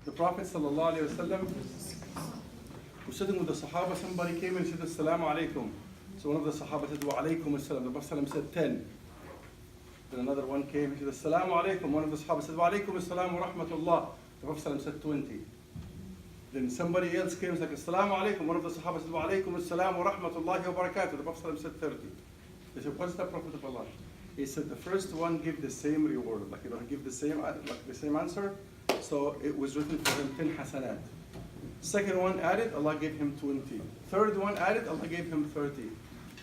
The Prophet ﷺ was sitting with the Sahaba. Somebody came and said, Assalamu alaikum. So one of the Sahaba said, Wa alaikum assalam. The Prophet said 10. Then another one came and said, Assalamu alaikum. One of the Sahaba said, Wa alaikum assalam wa rahmatullah. The Prophet said 20. Then somebody else came and said, Assalamu alaikum. One of the Sahaba said, Wa alaikum assalam wa rahmatullahi wa barakatuh. The Prophet said 30. They said, what's the Prophet of Allah? He said, the first one give the same reward. Like, give the same answer. So it was written for him 10 hasanat. Second one added, Allah gave him 20. Third one added, Allah gave him 30.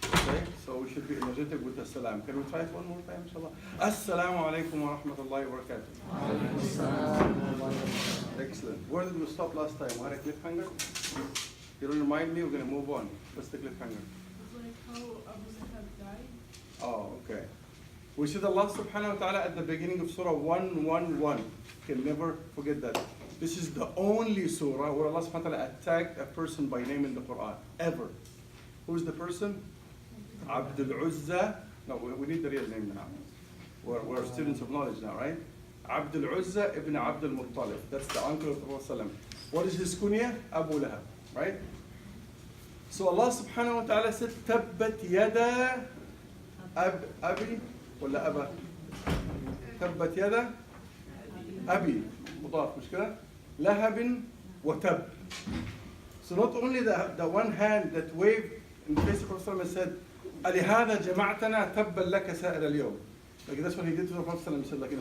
Okay, so we should be energetic with the salam. Can we try it one more time, inshallah? Assalamu alaikum wa rahmatullahi wa barakatuh. Excellent. Where did we stop last time? We had a cliffhanger? You don't remind me, we're going to move on. What's the cliffhanger? It's like how Abu Lahab died. Oh, okay. We said Allah subhanahu wa ta'ala at the beginning of Surah 111. Can never forget that. This is the only surah where Allah subhanahu wa ta'ala attacked a person by name in the Quran. Ever. Who's the person? Abdul Uzza. No, we need the real name now. We're students of knowledge now, right? Abdul Uzza ibn Abdul Muttalib. That's the uncle of the Prophet. What is his kunya? Abu Lahab, right? So Allah subhanahu wa ta'ala said, Tabbat yada Abi ولا أبا؟ تبت يدا أبي مضاف مش كده؟ لهب وتب. So not only the one hand that waved in the face of the Prophet said, ألهذا جمعتنا تبا لك سائر اليوم. Like that's what he did to the Prophet. He said, like,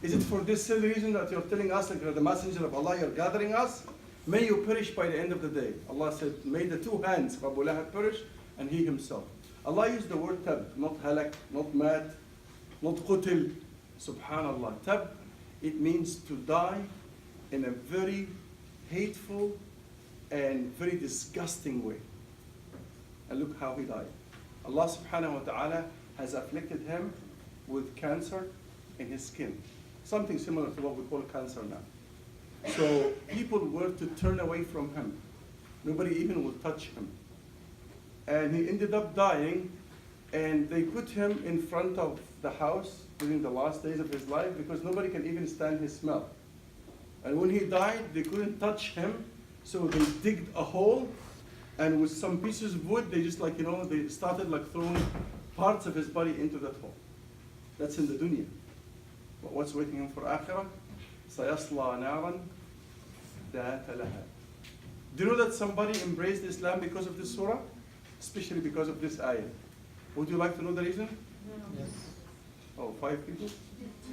is it for this silly reason that you're telling us, like, you're the messenger of Allah, you're gathering us? May you perish by the end of the day. Allah said, may the two hands of Abu Lahab perish and he himself. Allah used the word tab, not halak, not mat, not qutil. Subhanallah. Tab, it means to die in a very hateful and very disgusting way. And look how he died. Allah subhanahu wa ta'ala has afflicted him with cancer in his skin. Something similar to what we call cancer now. So people were to turn away from him. Nobody even would touch him. And he ended up dying, and they put him in front of the house during the last days of his life because nobody can even stand his smell. And when he died, they couldn't touch him, so they digged a hole, and with some pieces of wood, they just they started throwing parts of his body into that hole. That's in the dunya. But what's waiting him for akhirah? سَيَصْلَى نَارًا ذَاتَ لَهَبٍ. Do you know that somebody embraced Islam because of this surah? Especially because of this ayah. Would you like to know the reason? Yes. Oh, 5 people?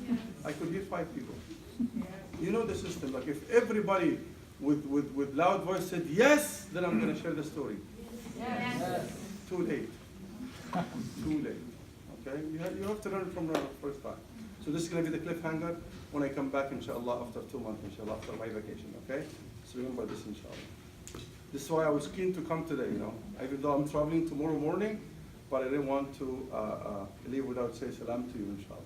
Yes. I could hear 5 people. You know the system. Like if everybody with loud voice said yes, then I'm going to share the story. Yes. Too late. Too late. Okay? You have to learn from the first time. So this is going to be the cliffhanger when I come back, inshallah, after 2 months, inshallah, after my vacation. Okay? So remember this, inshallah. This is why I was keen to come today, even though I'm traveling tomorrow morning, but I didn't want to leave without saying salam to you, inshallah.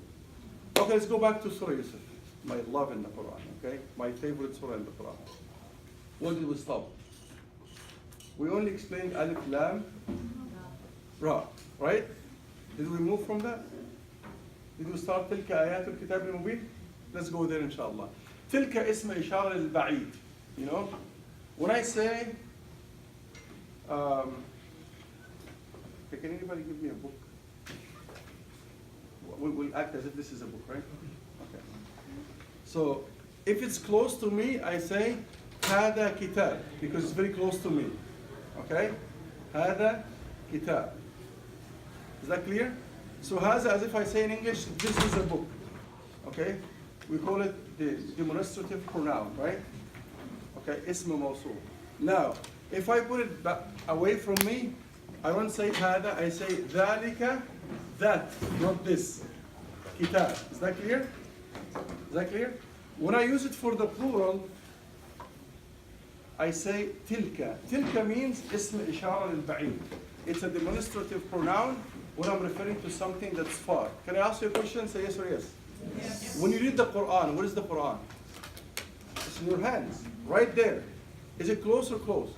Okay, let's go back to Surah Yusuf, my love in the Quran, okay? My favorite surah in the Quran. Where did we stop? We only explained Alif, Lam, Ra, right? Did we move from that? Did we start تلك آيات الكتاب المبين? Let's go there, inshallah. تلك اسم إشارة للبعيد. When I say, can anybody give me a book? We'll act as if this is a book, right? Okay. So, if it's close to me, I say, هذا كتاب, because it's very close to me. Okay? هذا كتاب. Is that clear? So, هذا, as if I say in English, this is a book. Okay? We call it the demonstrative pronoun, right? Okay, اسم موصول. Now, if I put it back away from me, I won't say هذا, I say ذلك, that, not this. كتاب. Is that clear? Is that clear? When I use it for the plural, I say تلك. تلك means اسم إشارة للبعيد. It's a demonstrative pronoun when I'm referring to something that's far. Can I ask you a question? Say yes or yes. Yes. When you read the Quran, what is the Quran? It's in your hands, right there. Is it close or close?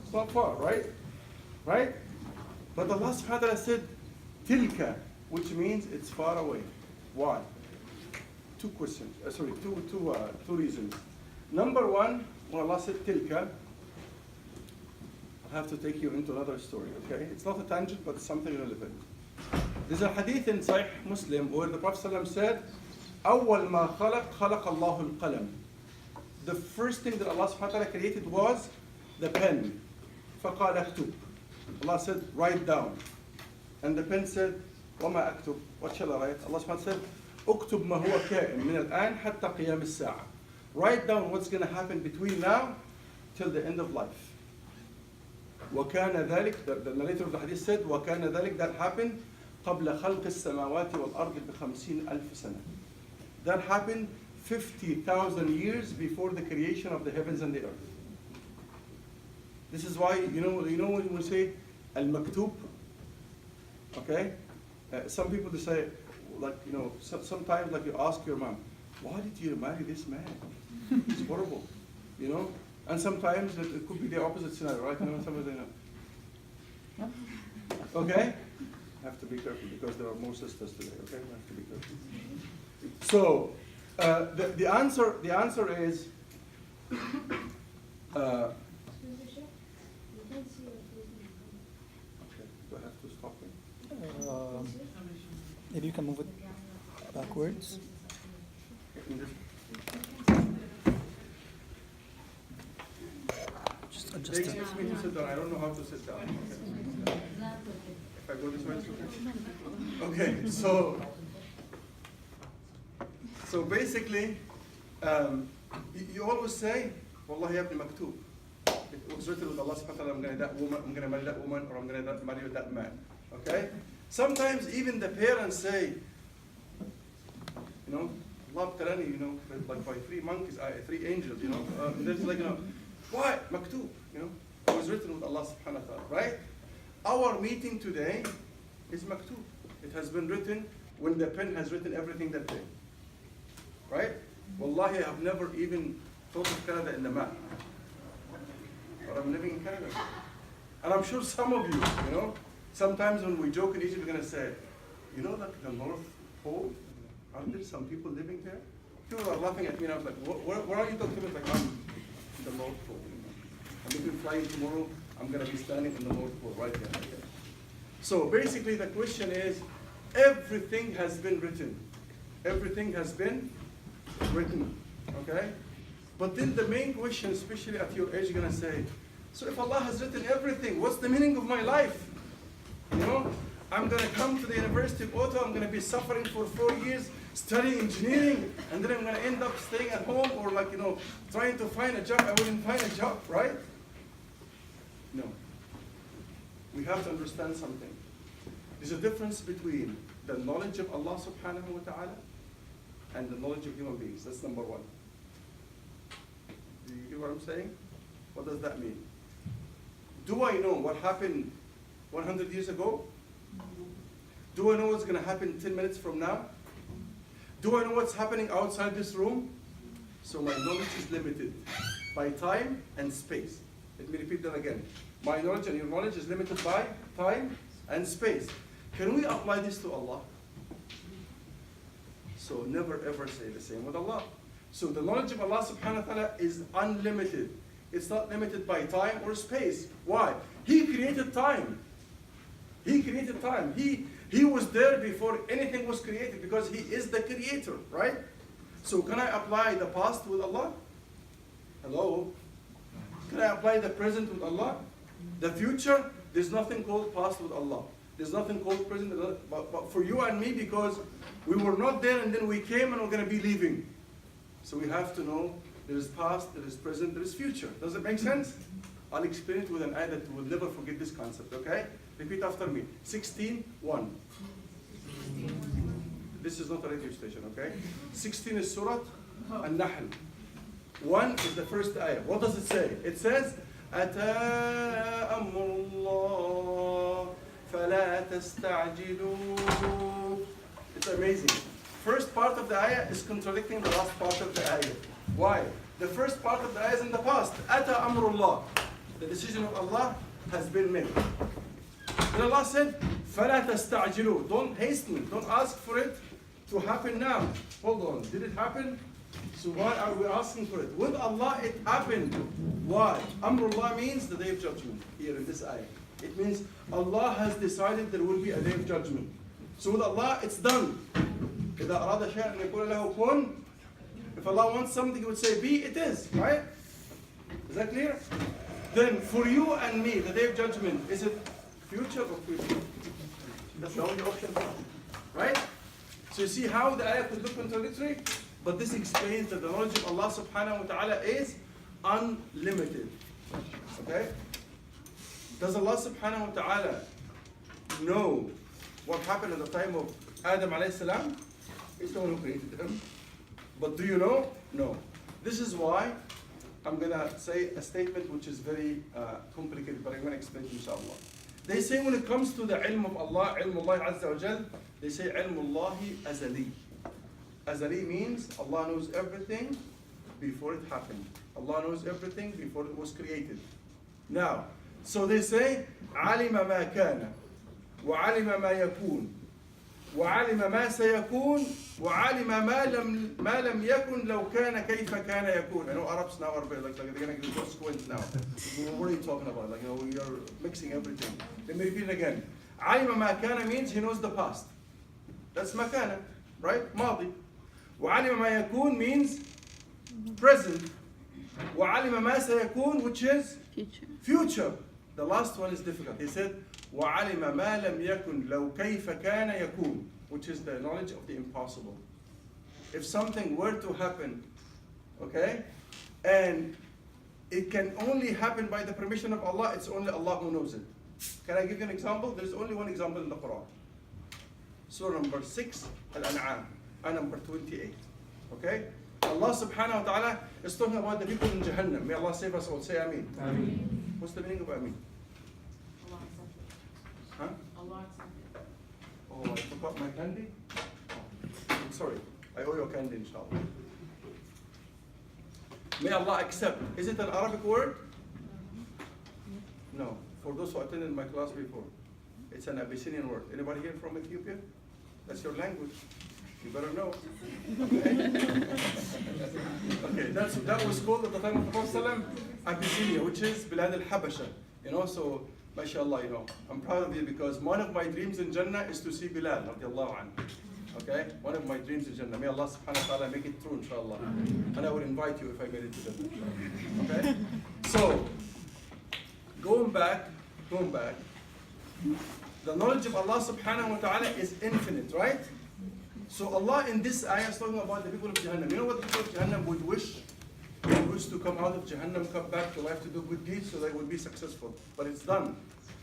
It's not far, right? Right? But Allah subhanahu wa ta'ala said, tilka, which means it's far away. Why? Two questions. Two reasons. Number one, when Allah said tilka, I'll have to take you into another story, okay? It's not a tangent, but it's something relevant. There's a hadith in Sahih Muslim where the Prophet ﷺ said, أول ما خلق الله القلم. The first thing that Allah subhanahu wa ta'ala created was the pen. فقال اكتب. Allah said, write down. And the pen said, وما أكتب? What shall I write? Allah subhanahu wa ta'ala said, اكتب ما هو كائن من الآن حتى قيام الساعة. Write down what's going to happen between now till the end of life. وكان ذلك, the narrator of the hadith said, وكان ذلك, that happened قبل خلق السماوات والأرض ب50,000 سنة. That happened 50,000 years before the creation of the heavens and the earth. This is why, you know when we say al-maktub, okay? Some people they say, like, sometimes like you ask your mom, why did you marry this man? He's horrible, And sometimes it could be the opposite scenario, right? Sometimes they know. Okay? Have to be careful because there are more sisters today, okay? Have to be careful. So, the answer is, okay, do I have to stop it? Maybe you can move it backwards. Just adjust It it. takes me to sit down. I don't know how to sit down. Okay. If I go this way, it's okay. Okay, so basically, you always say, Wallahi abni maktub. It was written with Allah subhanahu wa ta'ala, I'm going to marry that woman, or I'm going to marry that man. Okay? Sometimes even the parents say, Allah abtalani, like by three monkeys, three angels, there's like, why? Maktub, It was written with Allah subhanahu wa ta'ala, right? Our meeting today is maktub. It has been written when the pen has written everything that day. Right? Wallahi, I have never even thought of Canada in the map. But I'm living in Canada. And I'm sure some of you, sometimes when we joke in Egypt, we're going to say, like the North Pole, aren't there some people living there? People are laughing at me and I was like, where are you talking about? Like, I'm in the North Pole. And if we're flying tomorrow, I'm going to be standing in the North Pole right there. Okay. So basically the question is, everything has been written. Everything has been written, okay? But then the main question, especially at your age, you're going to say, so if Allah has written everything, what's the meaning of my life? I'm going to come to the University of Ottawa, I'm going to be suffering for 4 years, studying engineering, and then I'm going to end up staying at home or trying to find a job. I wouldn't find a job, right? No. We have to understand something. There's a difference between the knowledge of Allah subhanahu wa ta'ala and the knowledge of human beings. That's number one. Do you hear what I'm saying? What does that mean? Do I know what happened 100 years ago? Do I know what's going to happen 10 minutes from now? Do I know what's happening outside this room? So my knowledge is limited by time and space. Let me repeat that again. My knowledge and your knowledge is limited by time and space. Can we apply this to Allah? So never ever say the same with Allah. So the knowledge of Allah subhanahu wa ta'ala is unlimited. It's not limited by time or space. Why? He created time. He created time. He was there before anything was created because He is the creator, right? So can I apply the past with Allah? Hello? Can I apply the present with Allah? The future? There's nothing called past with Allah. There's nothing called present, but for you and me, because we were not there and then we came and we're going to be leaving. So we have to know there is past, there is present, there is future. Does it make sense? I'll explain it with an ayah that we'll never forget this concept, okay? Repeat after me. 16:1. This is not a radio station, okay? 16 is Surat An-Nahl. 1 is the first ayah. What does it say? It says, أَتَى أَمْرُ اللَّهِ فَلَا تَسْتَعْجِلُوا. It's amazing. First part of the ayah is contradicting the last part of the ayah. Why? The first part of the ayah is in the past. أَتَى أَمْرُ اللَّهِ. The decision of Allah has been made. And Allah said, فَلَا تَسْتَعْجِلُوا. Don't hasten. Don't ask for it to happen now. Hold on. Did it happen? So why are we asking for it? With Allah it happened. Why? Amrullah means the day of judgment here in this ayah. It means Allah has decided there will be a day of judgment. So with Allah it's done. إذا أراد شيئا أن يقول له كن. If Allah wants something, He would say be, it is, right? Is that clear? Then for you and me, the day of judgment, is it future or future? That's the only option, right? So you see how the ayah could look contradictory? But this explains that the knowledge of Allah subhanahu wa ta'ala is unlimited. Okay? Does Allah subhanahu wa ta'ala know what happened at the time of Adam alayhi salam? He's the one who created him. But do you know? No. This is why I'm going to say a statement which is very complicated, but I'm going to explain it inshallah. They say when it comes to the ilm of Allah, ilm Allah Azza wa Jal, they say ilm Allahi azali. Azali means Allah knows everything before it happened. Allah knows everything before it was created. Now, so they say, علم ما كان وعلم ما يكون وعلم ما سيكون وعلم ما لم يكن لو كان كيف كان يكون. I know Arabs now are like they're gonna go squint now. What are you talking about? Like, you know, you're mixing everything. Let me repeat it again. علم ما كان means he knows the past. That's ما كان, right? ماضي. وعلم ما يكون means present. وعلم ما سيكون, which is future. The last one is difficult. He said وعلم ما لم يكن لو كيف كان يكون, which is the knowledge of the impossible. If something were to happen, okay, and it can only happen by the permission of Allah, it's only Allah who knows it. Can I give you an example? There's only one example in the Quran. Surah number 6, Al-An'am, and number 28. Okay? Allah subhanahu wa ta'ala is talking about the people in Jahannam. May Allah save us all. Say Ameen. Ameen. What's the meaning of Ameen? Allah accepted. Huh? Allah accepted. Oh, I forgot my candy? I'm sorry. I owe you a candy, inshallah. May Allah accept. Is it an Arabic word? No. For those who attended my class before, it's an Abyssinian word. Anybody here from Ethiopia? That's your language. You better know. Okay, that was called at the time of the Prophet Abyssinia, which is Bilad al-Habasha. You know, so mashallah, you know, I'm proud of you because one of my dreams in Jannah is to see Bilal, radiallahu anhu. Okay? One of my dreams in Jannah. May Allah subhanahu wa ta'ala make it true, inshallah. And I will invite you if I made it to them. Okay? So, going back, the knowledge of Allah subhanahu wa ta'ala is infinite, right? So Allah in this ayah is talking about the people of Jahannam. You know what the people of Jahannam would wish? They wish to come out of Jahannam, come back to life to do good deeds so they will be successful. But it's done.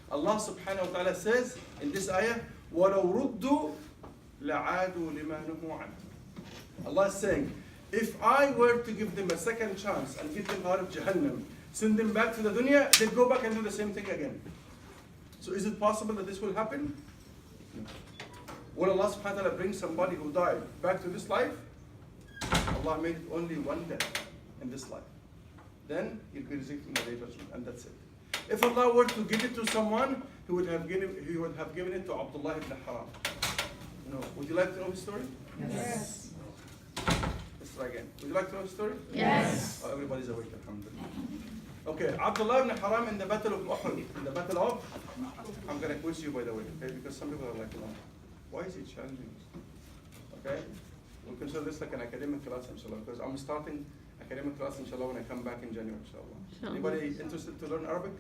Allah subhanahu wa ta'ala says in this ayah, وَلَوْ رُدُّوا لَعَادُوا لِمَا نُهُوا عَنْهُ. Allah is saying, if I were to give them a second chance and get them out of Jahannam, send them back to the dunya, they'd go back and do the same thing again. So is it possible that this will happen? No. When Allah subhanahu wa ta'ala brings somebody who died back to this life, Allah made it only one death in this life. Then he'll be rejecting the day of judgment, and that's it. If Allah were to give it to someone, he would have given it to Abdullah ibn Haram. You know, would you like to know his story? Yes. Let's try again. Would you like to know his story? Yes. Oh, everybody's awake, alhamdulillah. Okay, Abdullah ibn Haram in the battle of Uhud, in the battle of, I'm going to quiz you by the way, okay, because some people are like, no, why is it challenging? Okay, we'll consider this like an academic class, inshallah, because I'm starting academic class, inshallah, when I come back in January, inshallah. Anybody interested to learn Arabic?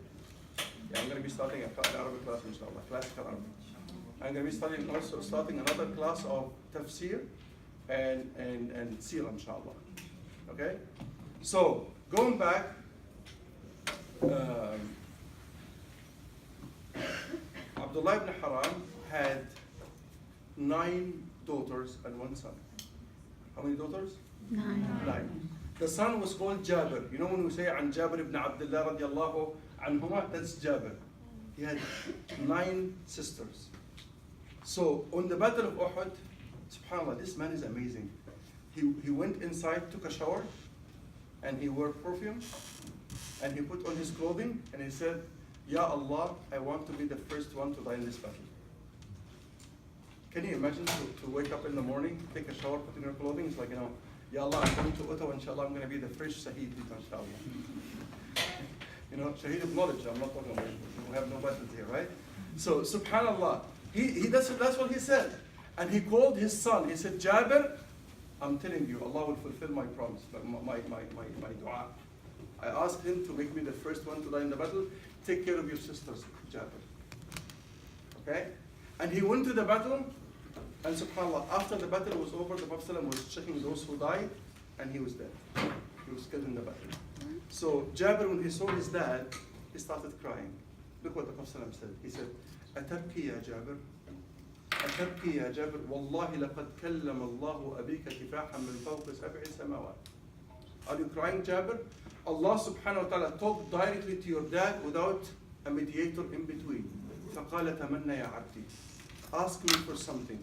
Yeah, I'm going to be starting an Arabic class, inshallah, classical Arabic. I'm going to be starting another class of Tafsir and Seerah, inshallah. Okay, so going back, Abdullah ibn Haram had 9 daughters and 1 son. How many daughters? 9. The son was called Jabir. You know when we say an Jabir ibn Abdullah radiallahu anhuma, that's Jabir. He had 9 sisters. So on the battle of Uhud, subhanAllah, this man is amazing. He went inside, took a shower, and he wore perfume, and he put on his clothing, and he said, Ya Allah, I want to be the first one to die in this battle. Can you imagine to wake up in the morning, take a shower, put in your clothing? It's like, you know, Ya Allah, I'm going to Ottawa, inshallah, I'm going to be the first Shaheed, inshallah. You know, Shaheed of knowledge, I'm not talking about, we have no battles here, right? So, subhanallah, that's what he said. And he called his son, he said, Jabir, I'm telling you, Allah will fulfill my promise, my dua. I asked him to make me the first one to die in the battle. Take care of your sisters, Jabir. Okay? And he went to the battle, and subhanAllah, after the battle was over, the Prophet was checking those who died, and he was dead. He was killed in the battle. So Jabir, when he saw his dad, he started crying. Look what the Prophet said. He said, أتبكي يا جابر أتبكي يا جابر والله لقد كلم الله أبيك كفاحا من فوق 7 سماوات. Are you crying, Jabir? Allah subhanahu wa ta'ala talked directly to your dad without a mediator in between. فقال تمنى يا عبدي. Ask me for something.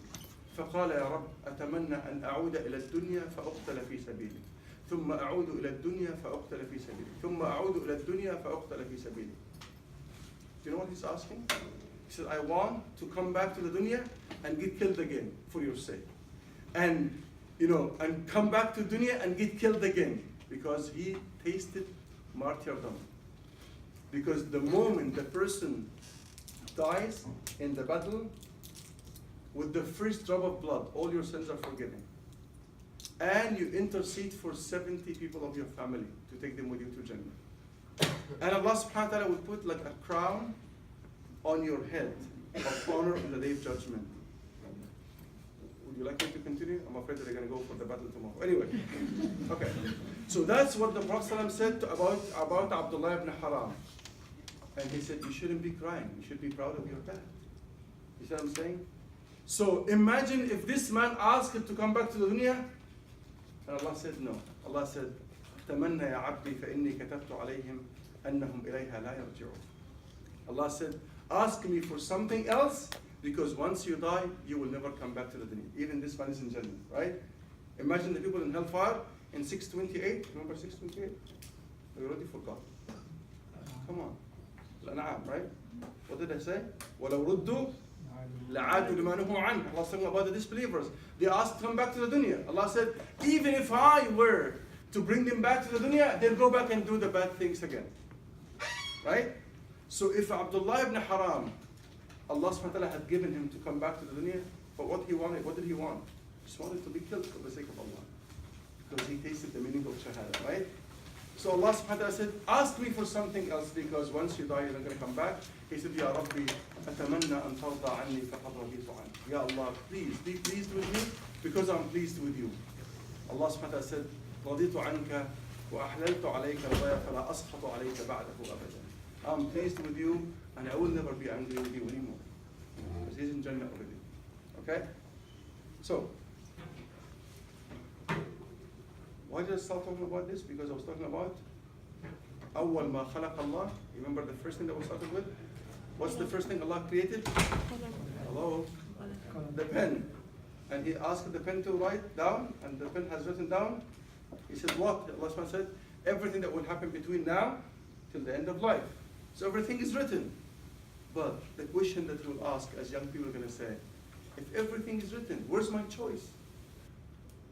فقال يا رب أتمنى أن أعود إلى الدنيا فأقتل في سبيلك. ثم أعود إلى الدنيا فأقتل في سبيلك. ثم أعود إلى الدنيا فأقتل في سبيلك. Do you know what he's asking? He said, I want to come back to the dunya and get killed again for your sake. And, and come back to dunya and get killed again. Because he tasted martyrdom. Because the moment the person dies in the battle, with the first drop of blood, all your sins are forgiven. And you intercede for 70 people of your family to take them with you to Jannah. And Allah subhanahu wa ta'ala will put like a crown on your head of honor in the day of judgment. Would you like me to continue? I'm afraid that they're going to go for the battle tomorrow. Anyway, okay. So that's what the Prophet said about Abdullah ibn Haram. And he said, you shouldn't be crying. You should be proud of your dad. You see what I'm saying? So imagine if this man asked him to come back to the dunya, and Allah said no. Allah said, تمنى يا عبدي فإني كتبت عليهم أنهم إليها لا يرجعون. Allah said, ask me for something else, because once you die, you will never come back to the dunya. Even this man is in Jannah, right? Imagine the people in hellfire in 628. Remember 628? We already forgot. Come on. Al-An'am, right? What did I say? وَلَوْ رُدُّوا لَعَادُوا لِمَا نُهُوا عَنْهُ. Allah was talking about the disbelievers. They asked to come back to the dunya. Allah said, even if I were to bring them back to the dunya, they'll go back and do the bad things again. Right? So if Abdullah ibn Haram, Allah subhanahu wa ta'ala had given him to come back to the dunya, but what he wanted, what did he want? He just wanted to be killed for the sake of Allah. Because he tasted the meaning of shahada, right? So Allah subhanahu wa ta'ala said, ask me for something else, because once you die, you're not going to come back. He said, Ya Rabbi, أتمنى أن ترضى عني فقد رضيت عنك. Ya Allah, please be pleased with me, because I'm pleased with you. Allah subhanahu wa ta'ala said, رضيت عنك وأحللت عليك رضايا فلا أسخط عليك بعده أبدا. I'm pleased with you, and I will never be angry with you anymore. Because he's in Jannah already. Okay? So, why did I start talking about this? Because I was talking about أول ما خلق الله. Remember the first thing that we started with? What's the first thing Allah created? Hello? The pen. And He asked the pen to write down, and the pen has written down. He said what? Allah subhanahu said, everything that will happen between now till the end of life. So everything is written. But the question that we'll ask as young people are going to say, if everything is written, where's my choice?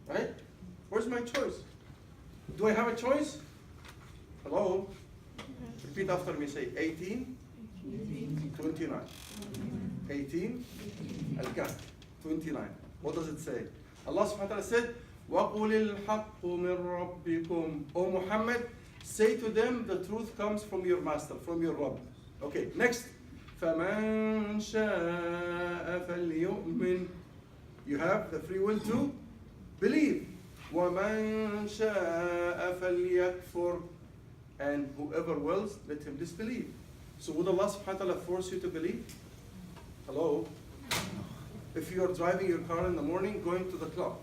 Right? Where's my choice? Do I have a choice? Hello? Repeat after me, say 18, 29. 18, Al-Kahf, 29. What does it say? Allah subhanahu wa ta'ala said, وَقُلِ الْحَقُّ مِنْ رَبِّكُمْ. O Muhammad, say to them, the truth comes from your master, from your Rabb. Okay, next. فَمَنْ شَاءَ فَلْيُؤْمِنْ. You have the free will to believe. وَمَنْ شَاءَ فَلْيَكْفُرْ. And whoever wills, let him disbelieve. So would Allah subhanahu wa ta'ala force you to believe? Hello? If you are driving your car in the morning, going to the club,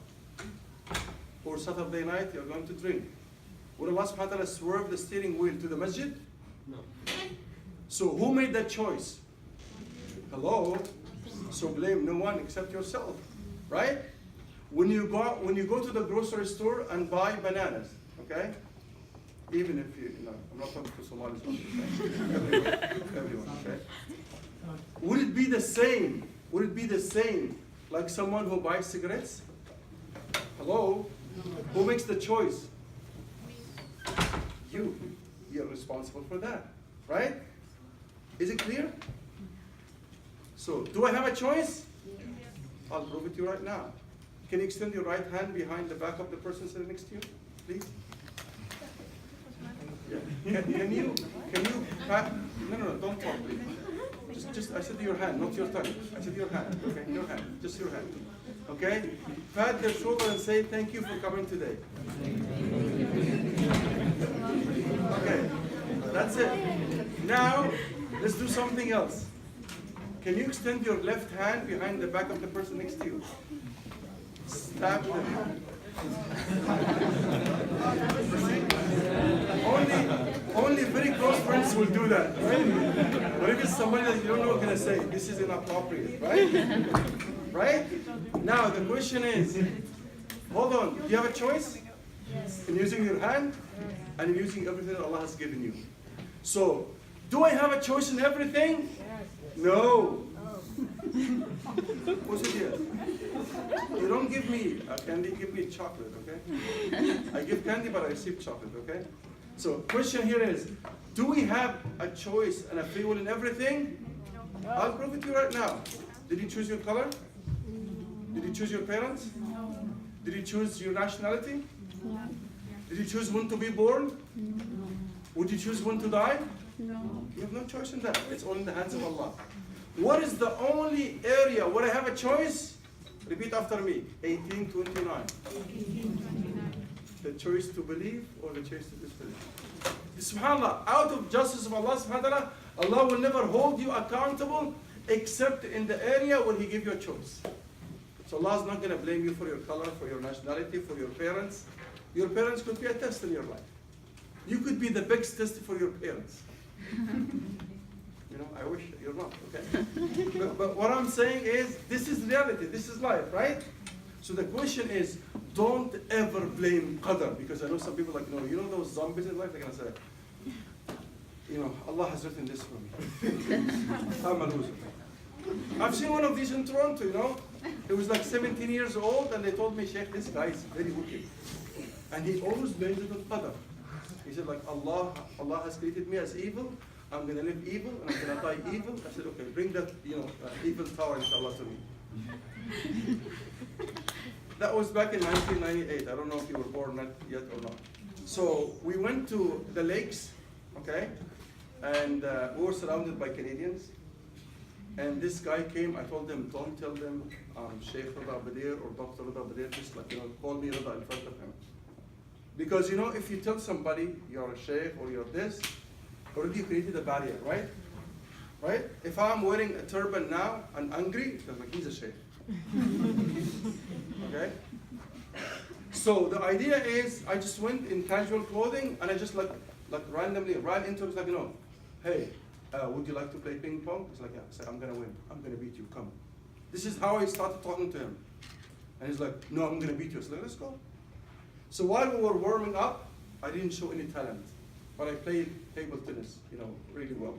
or Saturday night, you're going to drink, would Allah subhanahu wa ta'ala swerve the steering wheel to the masjid? No. So who made that choice? Hello? So blame no one except yourself, right? When you go to the grocery store and buy bananas, okay? Even if I'm not talking to Somalis, okay? Everyone, okay? Would it be the same? Would it be the same like someone who buys cigarettes? Hello? Who makes the choice? You. You're responsible for that, right? Is it clear? So, do I have a choice? I'll prove it to you right now. Can you extend your right hand behind the back of the person sitting next to you, please? Yeah. Can you, no, don't talk, please. Just, I said your hand, not your tongue. I said your hand, okay? Your hand, just your hand. Okay? Pat their shoulder and say, thank you for coming today. Okay, that's it. Now, let's do something else. Can you extend your left hand behind the back of the person next to you? Stab them. Only very close friends will do that, right? But if it's somebody that you don't know what to say, this is inappropriate, right? Right? Now the question is, hold on, do you have a choice? In using your hand and in using everything that Allah has given you. So, do I have a choice in everything? No. What's it here? You don't give me candy, give me chocolate, okay? I give candy, but I receive chocolate, okay? So, question here is, do we have a choice and a free will in everything? I'll prove it to you right now. Did you choose your color? Did you choose your parents? Did you choose your nationality? Did you choose when to be born? Would you choose when to die? No. You have no choice in that. It's all in the hands of Allah. What is the only area where I have a choice? Repeat after me. 1829. The choice to believe or the choice to disbelieve. SubhanAllah, out of justice of Allah subhanahu wa ta'ala, Allah will never hold you accountable except in the area where He gives you a choice. So Allah is not going to blame you for your color, for your nationality, for your parents. Your parents could be a test in your life. You could be the biggest test for your parents. You know, I wish you're not, okay? But what I'm saying is, this is reality, this is life, right? So the question is, don't ever blame qadr, because I know some people like, you know those zombies in life, they're gonna say, you know, Allah has written this for me. I'm a loser. I've seen one of these in Toronto, you know. He was like 17 years old, and they told me, Sheikh, this guy is very wicked. And he always blames it on qadr. He said, like, Allah has created me as evil, I'm going to live evil, and I'm going to die evil. I said, okay, bring that, evil tower, inshallah, to me. That was back in 1998. I don't know if you were born yet or not. So we went to the lakes, okay? And we were surrounded by Canadians. And this guy came, I told them, don't tell them Sheikh Rida Badir or Dr. Rida Badir, just like, call me Rida in front of him. Because, if you tell somebody you're a Sheikh or you're this, already you created a barrier, right? Right? If I'm wearing a turban now and angry, it's like he's a Sheikh. Okay? So the idea is, I just went in casual clothing and I just like randomly ran into him, like, hey, would you like to play ping pong? He's like, yeah. I said, I'm gonna win. I'm gonna beat you. Come. This is how I started talking to him. And he's like, no, I'm gonna beat you. I said, let's go. So while we were warming up, I didn't show any talent, but I played table tennis, really well.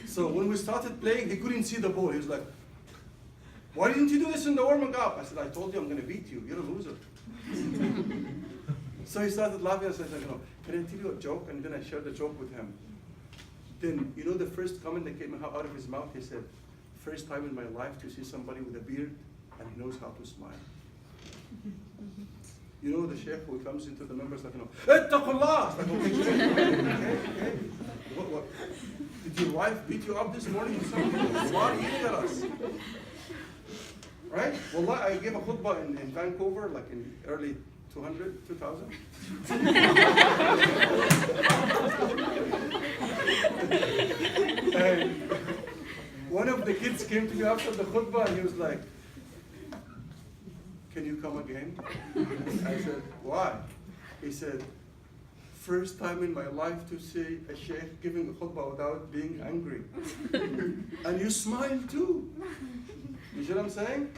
So when we started playing, he couldn't see the ball. He was like, why didn't you do this in the warming up? I said, I told you I'm gonna beat you. You're a loser. So he started laughing. I said, can I tell you a joke? And then I shared the joke with him. Then, the first comment that came out of his mouth, he said, first time in my life to see somebody with a beard and he knows how to smile. The sheikh who comes into the members like, Ittaqullah! Like, okay. What? Did your wife beat you up this morning or something? Why are you yelling at us? Right? Wallah, I gave a khutbah in Vancouver, like in early 2000. And one of the kids came to me after the khutbah and he was like, can you come again? I said, why? He said, first time in my life to see a sheikh giving a khutbah without being angry. And you smile too. You see what I'm saying?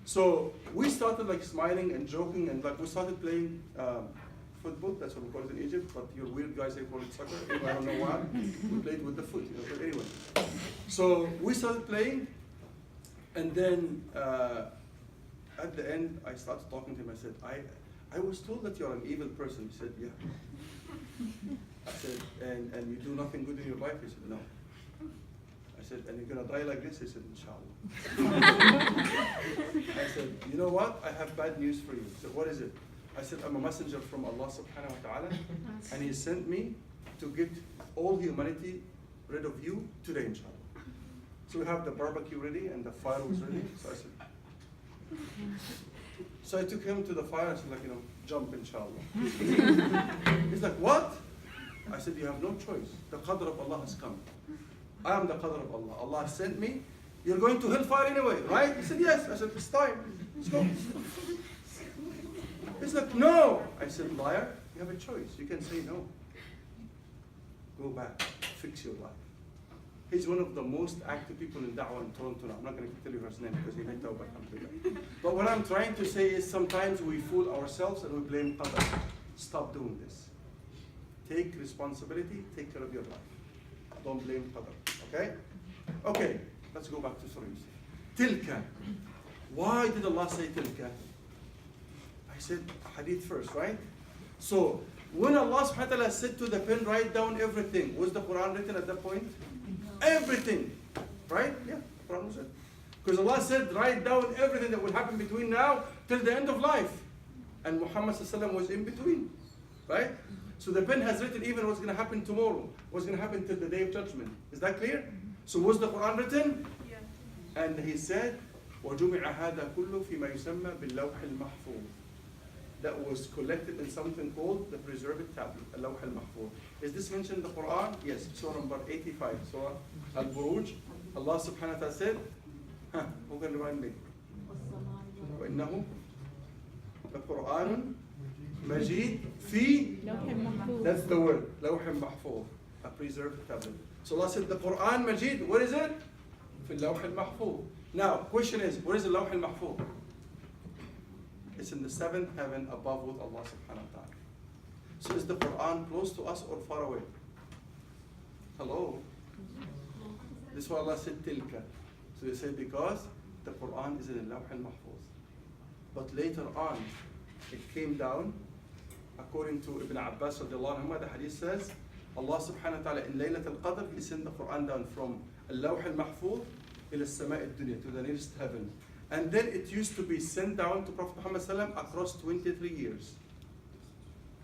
So we started like smiling and joking and like we started playing football. That's what we call it in Egypt. But your weird guys, they call it soccer. Anyway, I don't know why. We played with the foot. But anyway. So we started playing. And then at the end, I started talking to him. I said, I was told that you're an evil person. He said, yeah. I said, and you do nothing good in your life? He said, no. I said, and you're going to die like this? He said, inshallah. I said, you know what? I have bad news for you. He said, what is it? I said, I'm a messenger from Allah subhanahu wa ta'ala, and He sent me to get all humanity rid of you today, inshallah. So we have the barbecue ready and the fire was ready. So I said, so I took him to the fire. I said, like, jump, inshallah. He's like, what? I said, you have no choice. The qadr of Allah has come. I am the qadr of Allah. Allah sent me. You're going to hellfire anyway, right? He said, yes. I said, it's time. Let's go. He's like, no. I said, liar, you have a choice. You can say no. Go back. Fix your life. He's one of the most active people in Da'wah in Toronto now. I'm not going to tell you his name because he made tawbah, alhamdulillah. But what I'm trying to say is sometimes we fool ourselves and we blame Qadr. Stop doing this. Take responsibility, take care of your life. Don't blame Qadr, okay? Okay, let's go back to Surah Yusuf. Tilka. Why did Allah say Tilka? I said hadith first, right? So, when Allah subhanahu wa ta'ala said to the pen, write down everything, was the Quran written at that point? Everything, right? Yeah, Quran was it. Because Allah said, write down everything that will happen between now till the end of life. And Muhammad ﷺ was in between, right? So the pen has written even what's going to happen tomorrow, what's going to happen till the day of judgment. Is that clear? So was the Quran written? Yeah. And he said, وَجُمِعَ هَذَا كُلُّ فِي مَا يُسَمَّى بِاللَّوْحِ الْمَحْفُوظ. That was collected in something called the preserved tablet, al-Lawh al-Mahfuz. Is this mentioned in the Quran? Yes, Surah number 85, Surah Al-Buruj. Allah subhanahu wa ta'ala said, who can remind me? وَإِنَّهُ لَقُرْآنٌ مَجِيدٌ فِي, that's the word, Lawh al-Mahfuz, a preserved tablet. So Allah said the Quran Majid, what is it? في اللوح المحفوظ. Now, question is, where is the Lawh al-Mahfuz? It's in the seventh heaven above with Allah subhanahu wa ta'ala. So is the Quran close to us or far away? Hello? This is why Allah said tilka. So they said because the Quran is in the Lawh al-Mahfuz. But later on, it came down, according to Ibn Abbas radiallahu anhu, the hadith says, Allah subhanahu wa ta'ala in Laylat al-Qadr, He sent the Quran down from al-Lawh al-Mahfuz ila al-Sama' al-Dunya, to the nearest heaven. And then it used to be sent down to Prophet Muhammad sallam across 23 years.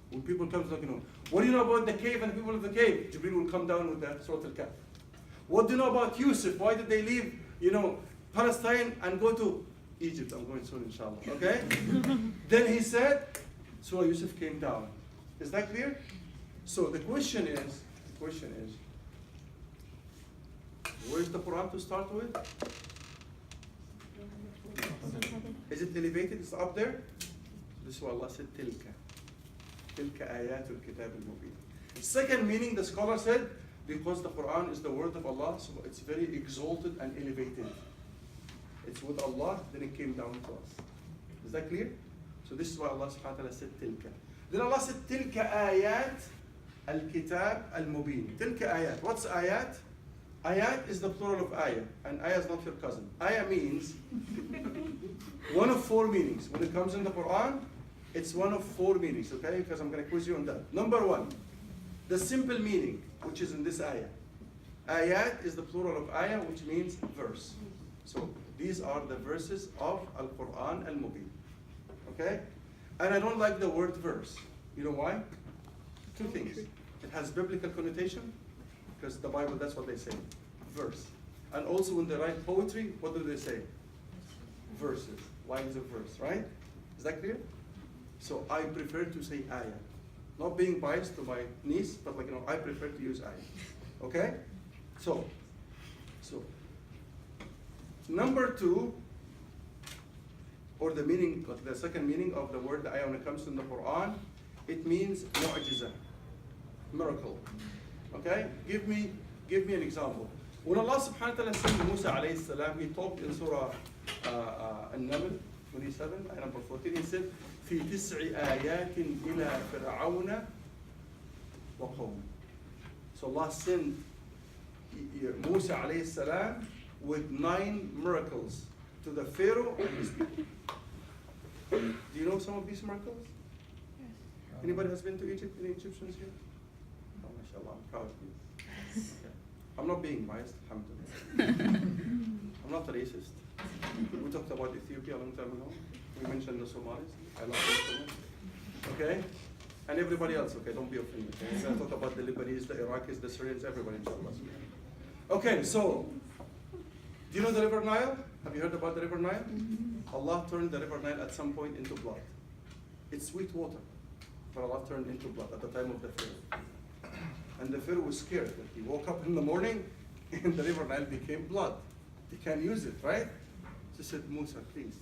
When people come to what do you know about the cave and the people of the cave? Jibreel will come down with the Surat al-Kahf. What do you know about Yusuf? Why did they leave, Palestine and go to Egypt? I'm going soon, inshallah. Okay? Then he said, Surah Yusuf came down. Is that clear? So the question is, where's the Quran to start with? Is it elevated? It's up there? This is why Allah said tilka. Tilka ayatul kitab al-mubin. Second meaning, the scholar said, because the Quran is the word of Allah, so it's very exalted and elevated. It's with Allah, then it came down to us. Is that clear? So this is why Allah subhanahu wa ta'ala said tilka. Then Allah said tilka ayat al-kitab al-mubin. Tilka ayat. What's ayat? Ayat is the plural of ayah, and ayah is not your cousin. Ayah means one of four meanings. When it comes in the Quran, it's one of four meanings, okay? Because I'm going to quiz you on that. Number one, the simple meaning, which is in this ayah. Ayat is the plural of ayah, which means verse. So these are the verses of Al-Quran Al-Mubin, okay? And I don't like the word verse. You know why? Two things. It has biblical connotation, because the Bible, that's what they say, verse. And also when they write poetry, what do they say? Verses, lines of verse, right? Is that clear? So I prefer to say ayah. Not being biased to my niece, but I prefer to use ayah. Okay? So, number two, or the meaning, the second meaning of the word ayah when it comes to the Quran, it means mu'jiza, miracle. Okay? Give me an example. When Allah subhanahu wa ta'ala sent Musa alayhi salam, He talked in Surah An-Naml 27, ayah number 14, He said, في 9 آيات إلى فرعون وقومه. So Allah sent Musa alayhi salam with 9 miracles to the Pharaoh and his people. Do you know some of these miracles? Anybody has been to Egypt? Any Egyptians here? Oh, mashallah, I'm proud of you. Okay. I'm not being biased, alhamdulillah. I'm not a racist. We talked about Ethiopia a long time ago. We mentioned the Somalis. I love them. Okay? And everybody else, okay? Don't be offended. Okay? We're going to talk about the Lebanese, the Iraqis, the Syrians, everybody, inshallah. Okay, so, do you know the River Nile? Have you heard about the River Nile? Allah turned the River Nile at some point into blood. It's sweet water, but Allah turned into blood at the time of the Pharaoh. And the Pharaoh was scared that he woke up in the morning and the River Nile became blood. He can't use it, right? So he said, Musa, please.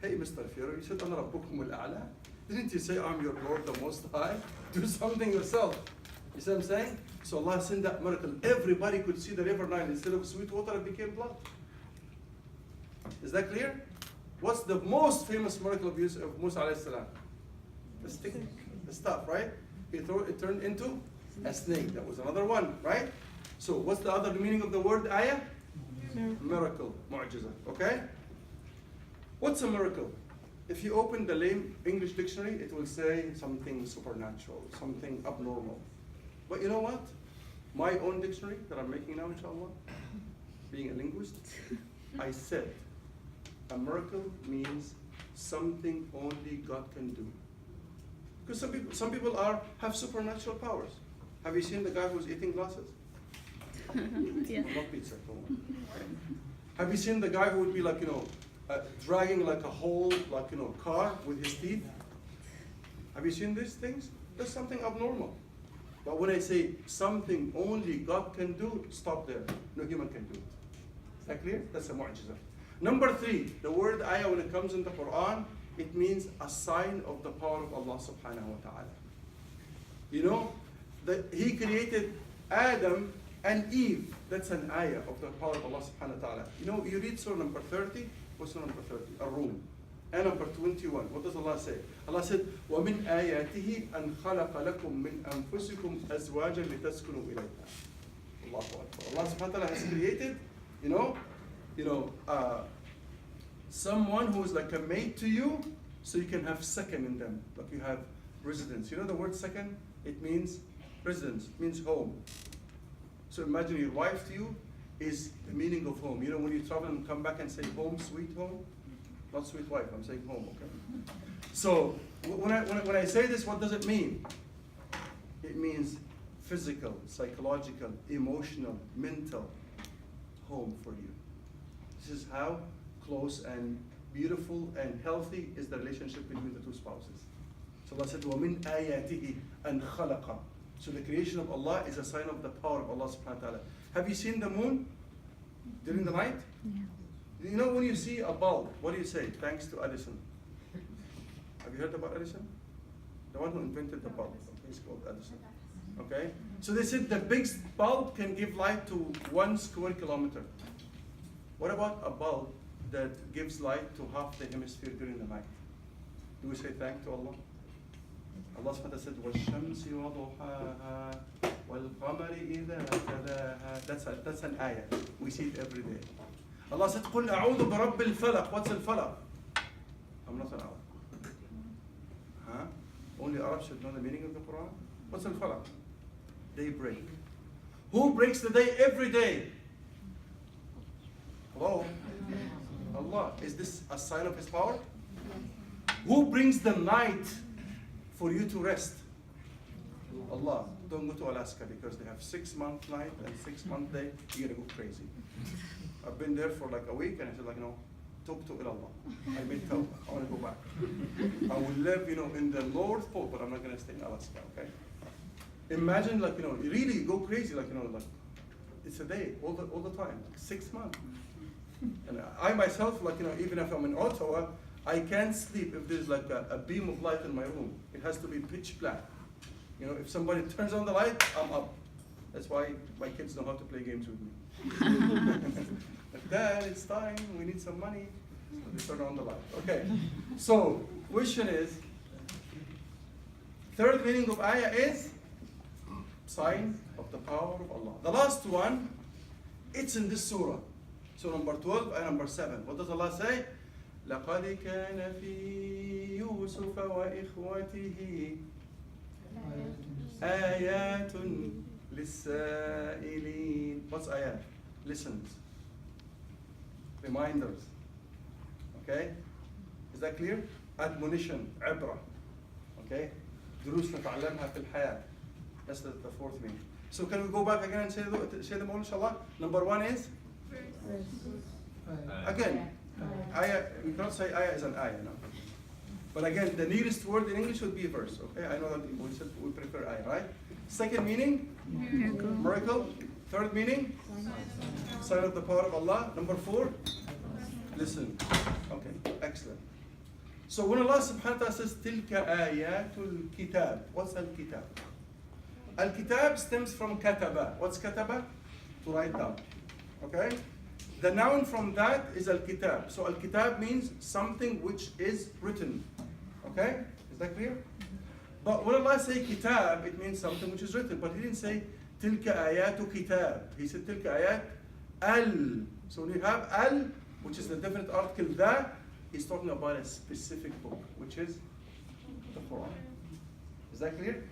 Hey, Mr. Pharaoh, you said, Ana Rabbukum al-A'la. Didn't you say, I'm your Lord, the Most High? Do something yourself. You see what I'm saying? So Allah sent that miracle. Everybody could see the River Nile. Instead of sweet water, it became blood. Is that clear? What's the most famous miracle of Musa alayhi salam? The stick, the staff, right? It turned into a snake. That was another one, right? So what's the other meaning of the word ayah? Miracle, mu'jiza, okay? What's a miracle? If you open the lame English dictionary, it will say something supernatural, something abnormal. But you know what? My own dictionary that I'm making now, inshallah, being a linguist, I said a miracle means something only God can do. Because some people have supernatural powers. Have you seen the guy who's eating glasses? Yeah. Not pizza, come on. Okay. Have you seen the guy who would be like, dragging like a whole, car with his teeth? Have you seen these things? There's something abnormal. But when I say something only God can do, stop there. No human can do it. Is that clear? That's a mu'jiza. Number 3, the word ayah, when it comes in the Quran, it means a sign of the power of Allah subhanahu wa ta'ala. You know, that He created Adam and Eve. That's an ayah of the power of Allah subhanahu wa ta'ala. You know, you read surah number 30. What's surah number 30? Ar-Rum. And number 21. What does Allah say? Allah said, وَمِنْ آيَاتِهِ أَنْ خَلَقَ لَكُم مِّنْ أَنفُسِكُمْ أَزْوَاجًا لِتَسْكُنُوا إِلَيْهَا. Allahu Akbar. Allah subhanahu wa ta'ala has created, someone who is like a mate to you, so you can have second in them. Like you have residence. You know the word second? It means residence. It means home. So imagine your wife to you is the meaning of home. You know when you travel and come back and say home, sweet home? Not sweet wife, I'm saying home, okay? So when I say this, what does it mean? It means physical, psychological, emotional, mental home for you. This is how close and beautiful and healthy is the relationship between the two spouses. So Allah said, وَمِنْ آيَاتِهِ أَنْ خَلَقَ. So the creation of Allah is a sign of the power of Allah subhanahu wa ta'ala. Have you seen the moon during the night? Yeah. You know when you see a bulb, what do you say? Thanks to Edison. Have you heard about Edison? The one who invented the bulb. Okay, he's called Edison. Okay? So they said the biggest bulb can give light to 1 square kilometer. What about a bulb that gives light to half the hemisphere during the night? Do we say thank to Allah? Allah subhanahu wa ta'ala said, وَالشَّمْسِ وَضُحَاهَا وَالْقَمَرِ إِذَا تَلَاهَا. That's an ayah. We see it every day. Allah said, قُلْ أَعُوذُ بِرَبِّ الْفَلَقِ. What's al-falaq? I'm not an Arab. Huh? Only Arabs should know the meaning of the Quran. What's al-falaq? Daybreak. Who breaks the day every day? Hello? Allah. Is this a sign of His power? Who brings the night for you to rest? Allah. Don't go to Alaska because they have 6-month night and 6-month day. You're gonna go crazy. I've been there for like a week and I said talk to Allah. I made tawbah. I want to go back. I will live, in the North Pole, but I'm not gonna stay in Alaska, okay? Imagine you really go crazy, it's a day, all the time, 6 months. And I myself, even if I'm in Ottawa, I can't sleep if there's a beam of light in my room. It has to be pitch black. If somebody turns on the light, I'm up. That's why my kids know how to play games with me. Dad, it's time, we need some money. So they turn on the light. Okay. So, question is, third meaning of ayah is sign of the power of Allah. The last one, it's in this surah. So number 12 and number 7. What does Allah say? لَقَدْ كَانَ فِي يوسف وإخوته آيات للسائلين. What's ayat? Listens. Reminders. Okay? Is that clear? Admonition, عبرة. Okay? دروس نتعلمها في الحياة. That's the fourth meaning. So can we go back again and say them all, inshallah? Number one is? Again, ayah, we cannot say ayah is an ayah, no? But again, the nearest word in English would be verse, okay? I know that we said we prefer ayah, right? Second meaning? Miracle. Miracle. Third meaning? Sign of the power of Allah. Number four? Listen. Okay, excellent. So when Allah subhanahu wa ta'ala says, Tilka ayatul kitab, what's al-kitab? Al-kitab stems from kataba. What's kataba? To write down. Okay? The noun from that is al-kitab. So al-kitab means something which is written. Okay? Is that clear? But when Allah say kitab, it means something which is written. But He didn't say tilka ayatu kitab. He said tilka ayat al. So when you have al, which is the definite article, that is talking about a specific book, which is the Quran. Is that clear?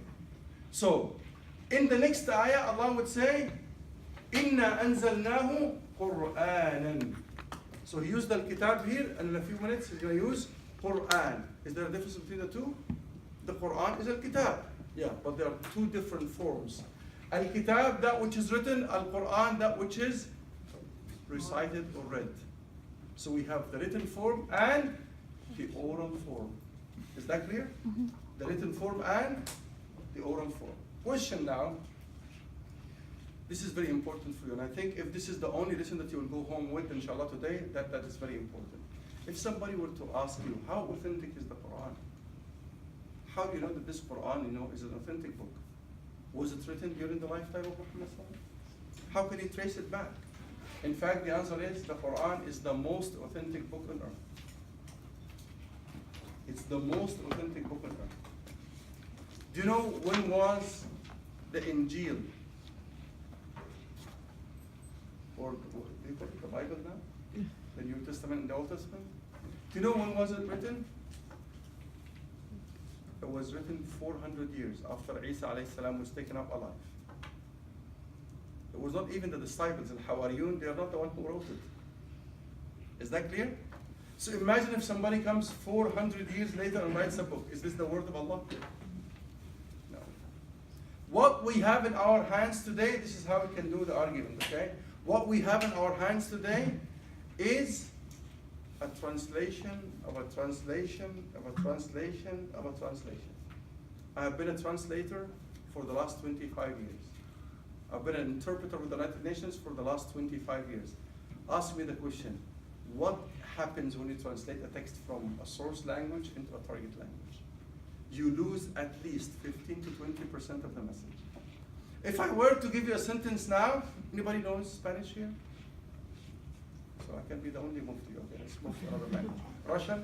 So, in the next ayah, Allah would say, Inna anzalnahu Qur'anan. So He used al-kitab here, and in a few minutes He's going to use Qur'an. Is there a difference between the two? The Quran is al-kitab. Yeah, but there are two different forms. Al-kitab, that which is written, al-Quran, that which is recited or read. So we have the written form and the oral form. Is that clear? Mm-hmm. The written form and the oral form. Question now. This is very important for you, and I think if this is the only lesson that you will go home with, inshallah, today, that is very important. If somebody were to ask you, how authentic is the Quran? How do you know that this Quran, is an authentic book? Was it written during the lifetime of Muhammad sallallahu alaihi wasallam? How can you trace it back? In fact, the answer is the Quran is the most authentic book on earth. It's the most authentic book on earth. Do you know when was the Injil, or what do you call it, the Bible now? The New Testament and the Old Testament? Do you know when was it written? It was written 400 years after Isa alayhi salam was taken up alive. It was not even the disciples, al-Hawariyun, they are not the one who wrote it. Is that clear? So imagine if somebody comes 400 years later and writes a book. Is this the word of Allah? No. What we have in our hands today, this is how we can do the argument, okay? What we have in our hands today is a translation of a translation of a translation of a translation. I have been a translator for the last 25 years. I've been an interpreter with the United Nations for the last 25 years. Ask me the question, what happens when you translate a text from a source language into a target language? You lose at least 15 to 20% of the message. If I were to give you a sentence now, anybody knows Spanish here? So I can be the only mufti. Okay, let's move to another language. Russian?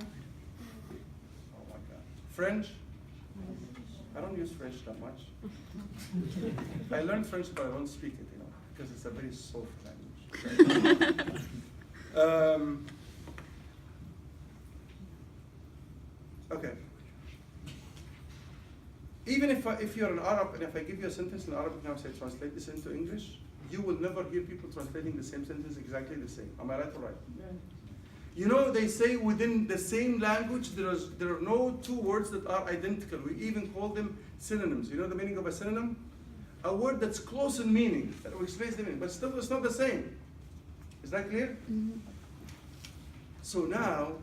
Oh my God. French? I don't use French that much. I learned French, but I don't speak it, because it's a very soft language. Okay. Even if you're an Arab, and if I give you a sentence in Arabic now, say translate this into English, you will never hear people translating the same sentence exactly the same. Am I right or right? Yeah. They say within the same language, there are no two words that are identical. We even call them synonyms. You know the meaning of a synonym? A word that's close in meaning, that will explain the meaning, but still it's not the same. Is that clear? Mm-hmm. So now,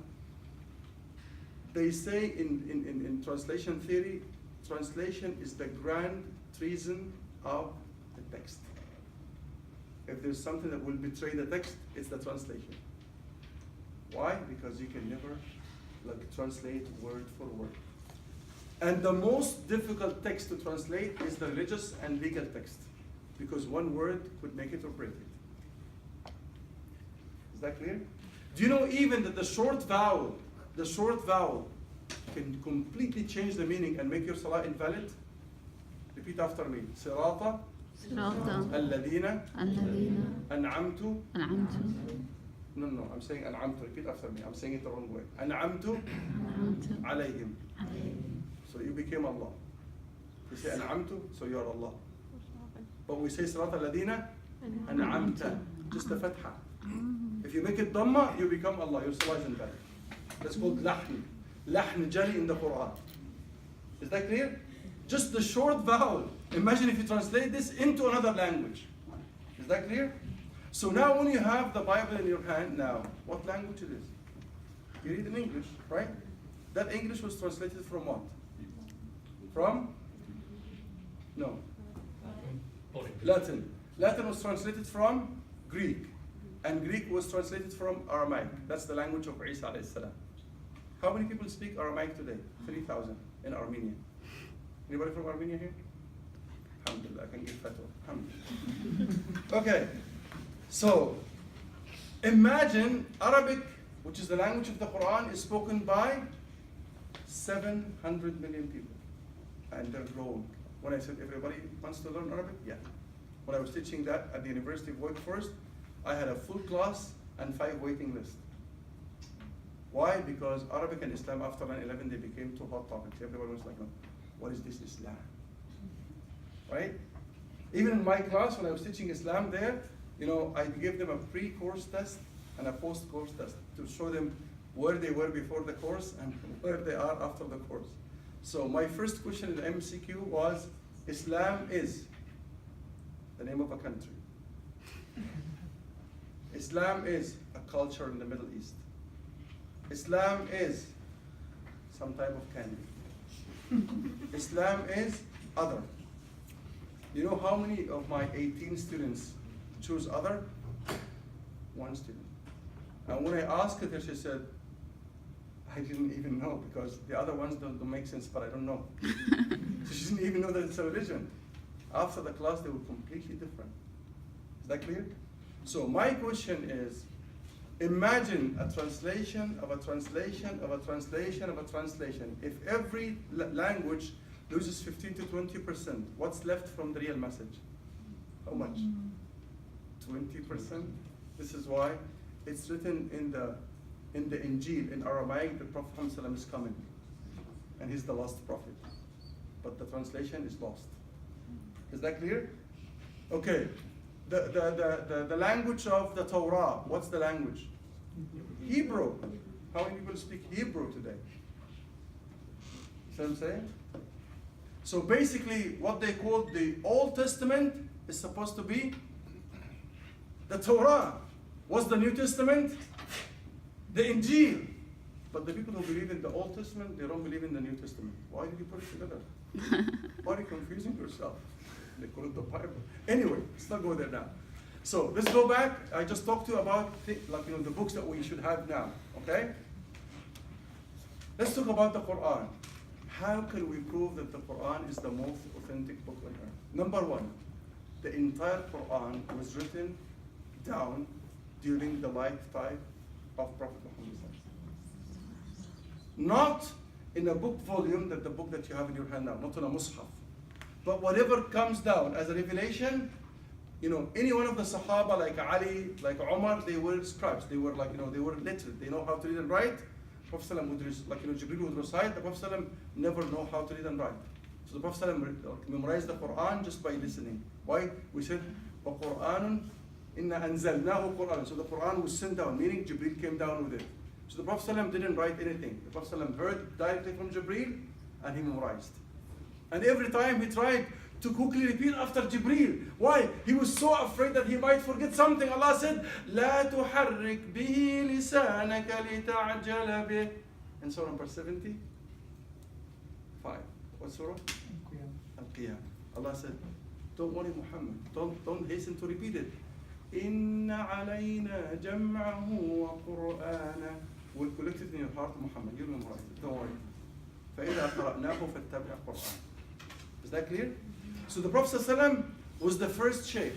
they say in translation theory, translation is the grand treason of the text. If there's something that will betray the text, it's the translation. Why? Because you can never translate word for word. And the most difficult text to translate is the religious and legal text, because one word could make it or break it. Is that clear? Do you know even that the short vowel can completely change the meaning and make your salah invalid? Repeat after me. Sirata صراط alladhina الذين an'amtu أنعمت No, no, I'm saying أنعمت. Repeat after me. I'm saying it the wrong way. أنعمت أنعمت عليهم. عليهم. So you became Allah. You say أنعمت, so you are Allah. But we say صراط الذين أنعمت. Just the fatha. If you make it dhamma, you become Allah. Your salah is invalid. That's called lahn. Lahn jali in the Quran. Is that clear? Just the short vowel. Imagine if you translate this into another language. Is that clear? So now when you have the Bible in your hand now, what language it is? You read in English, right? That English was translated from what? From? No. Latin. Latin was translated from Greek. And Greek was translated from Aramaic. That's the language of Isa alayhi salam. How many people speak Aramaic today? 3,000 in Armenia. Anybody from Armenia here? Alhamdulillah, I can give fatwa. Alhamdulillah. Okay, so imagine Arabic, which is the language of the Quran, is spoken by 700 million people. And they're growing. When I said everybody wants to learn Arabic, yeah. When I was teaching that at the University of Wake Forest, I had a full class and 5 waiting lists. Why? Because Arabic and Islam after 9/11, they became two hot topics. Everyone was like, what is this Islam? Right? Even in my class, when I was teaching Islam there, I gave them a pre-course test and a post-course test to show them where they were before the course and where they are after the course. So my first question in the MCQ was, Islam is the name of a country. Islam is a culture in the Middle East. Islam is some type of candy. Islam is other. You know how many of my 18 students choose other? One student. And when I asked her, she said, I didn't even know because the other ones don't make sense, but I don't know. So she didn't even know that it's a religion. After the class, they were completely different. Is that clear? So my question is, imagine a translation of a translation of a translation of a translation. If every language loses 15 to 20%, what's left from the real message? How much? 20%? This is why it's written in the Injil, in Aramaic, the Prophet Muhammad is coming. And he's the last prophet. But the translation is lost. Is that clear? Okay. The language of the Torah, what's the language? Hebrew. How many people speak Hebrew today? See what I'm saying? So basically, what they call the Old Testament is supposed to be the Torah. What's the New Testament? The Injil. But the people who believe in the Old Testament, they don't believe in the New Testament. Why did you put it together? Why are you confusing yourself? They call it the Bible. Anyway, let's not go there now. So let's go back. I just talked to you about the books that we should have now. Okay? Let's talk about the Quran. How can we prove that the Quran is the most authentic book on earth? Number one, the entire Quran was written down during the lifetime of Prophet Muhammad. Not in a book volume, that the book that you have in your hand now, not in a mushaf. But whatever comes down as a revelation, any one of the Sahaba like Ali, like Umar, they were scribes. They were they were literate. They know how to read and write. Prophet would Jibreel would recite. The Prophet never know how to read and write. So the Prophet memorized the Quran just by listening. Why? We said, وَقُرْآنٌ إِنَّا أَنزَلْنَاهُ قُرْآنًا. So the Quran was sent down, meaning Jibreel came down with it. So the Prophet didn't write anything. The Prophet heard directly from Jibreel and he memorized. And every time he tried to quickly repeat after Jibreel. Why? He was so afraid that he might forget something. Allah said, لَا تُحَرِّكْ بِهِ لِسَانَكَ لِتَعْجَلَ بِهِ. In Surah number 75. What surah? Al-Qiyam. Allah said, don't worry Muhammad. Don't hasten to repeat it. إِنَّ عَلَيْنَا جَمْعَهُ وَقُرْآنَهُ. We'll collect it in your heart, Muhammad. You'll memorize it. Don't worry. فَإِذَا قَرَأْنَاهُ فَاتَّبِعْ قُرْآنَهُ. Is that clear? So the Prophet ﷺ was the first sheikh.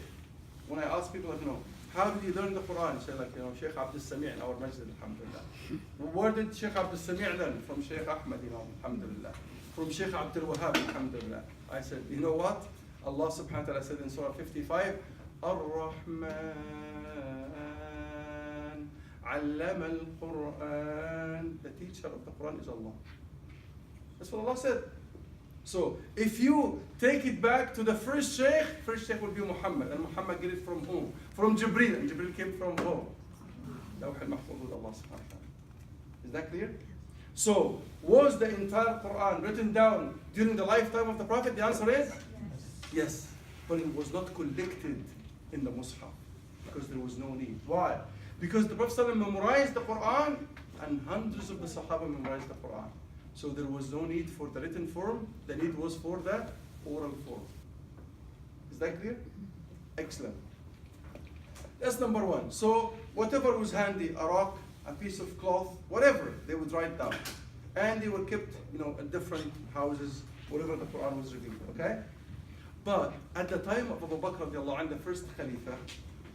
When I ask people, how did you learn the Quran? Say Sheikh Abdul Sami' in our masjid, alhamdulillah. Where did Sheikh Abdul Sami' learn? From Sheikh Ahmed, alhamdulillah. From Sheikh Abdul Wahab, alhamdulillah. I said, you know what? Allah subhanahu wa ta'ala said in Surah 55, Ar-Rahman علم القرآن. The teacher of the Quran is Allah. That's what Allah said. So if you take it back to the first sheikh will be Muhammad. And Muhammad get it from whom? From Jibreel. And Jibreel came from whom? Lawh al-Mahfuz with Allah subhanahu wa ta'ala. Is that clear? So, was the entire Quran written down during the lifetime of the Prophet? The answer is yes. But it was not collected in the Mus'haf because there was no need. Why? Because the Prophet ﷺ memorized the Quran and hundreds of the Sahaba memorized the Quran. So there was no need for the written form. The need was for the oral form. Is that clear? Excellent. That's number one. So whatever was handy, a rock, a piece of cloth, whatever, they would write down. And they were kept, in different houses, wherever the Quran was revealed, okay? But at the time of Abu Bakr radiallahu anh, the first Khalifa,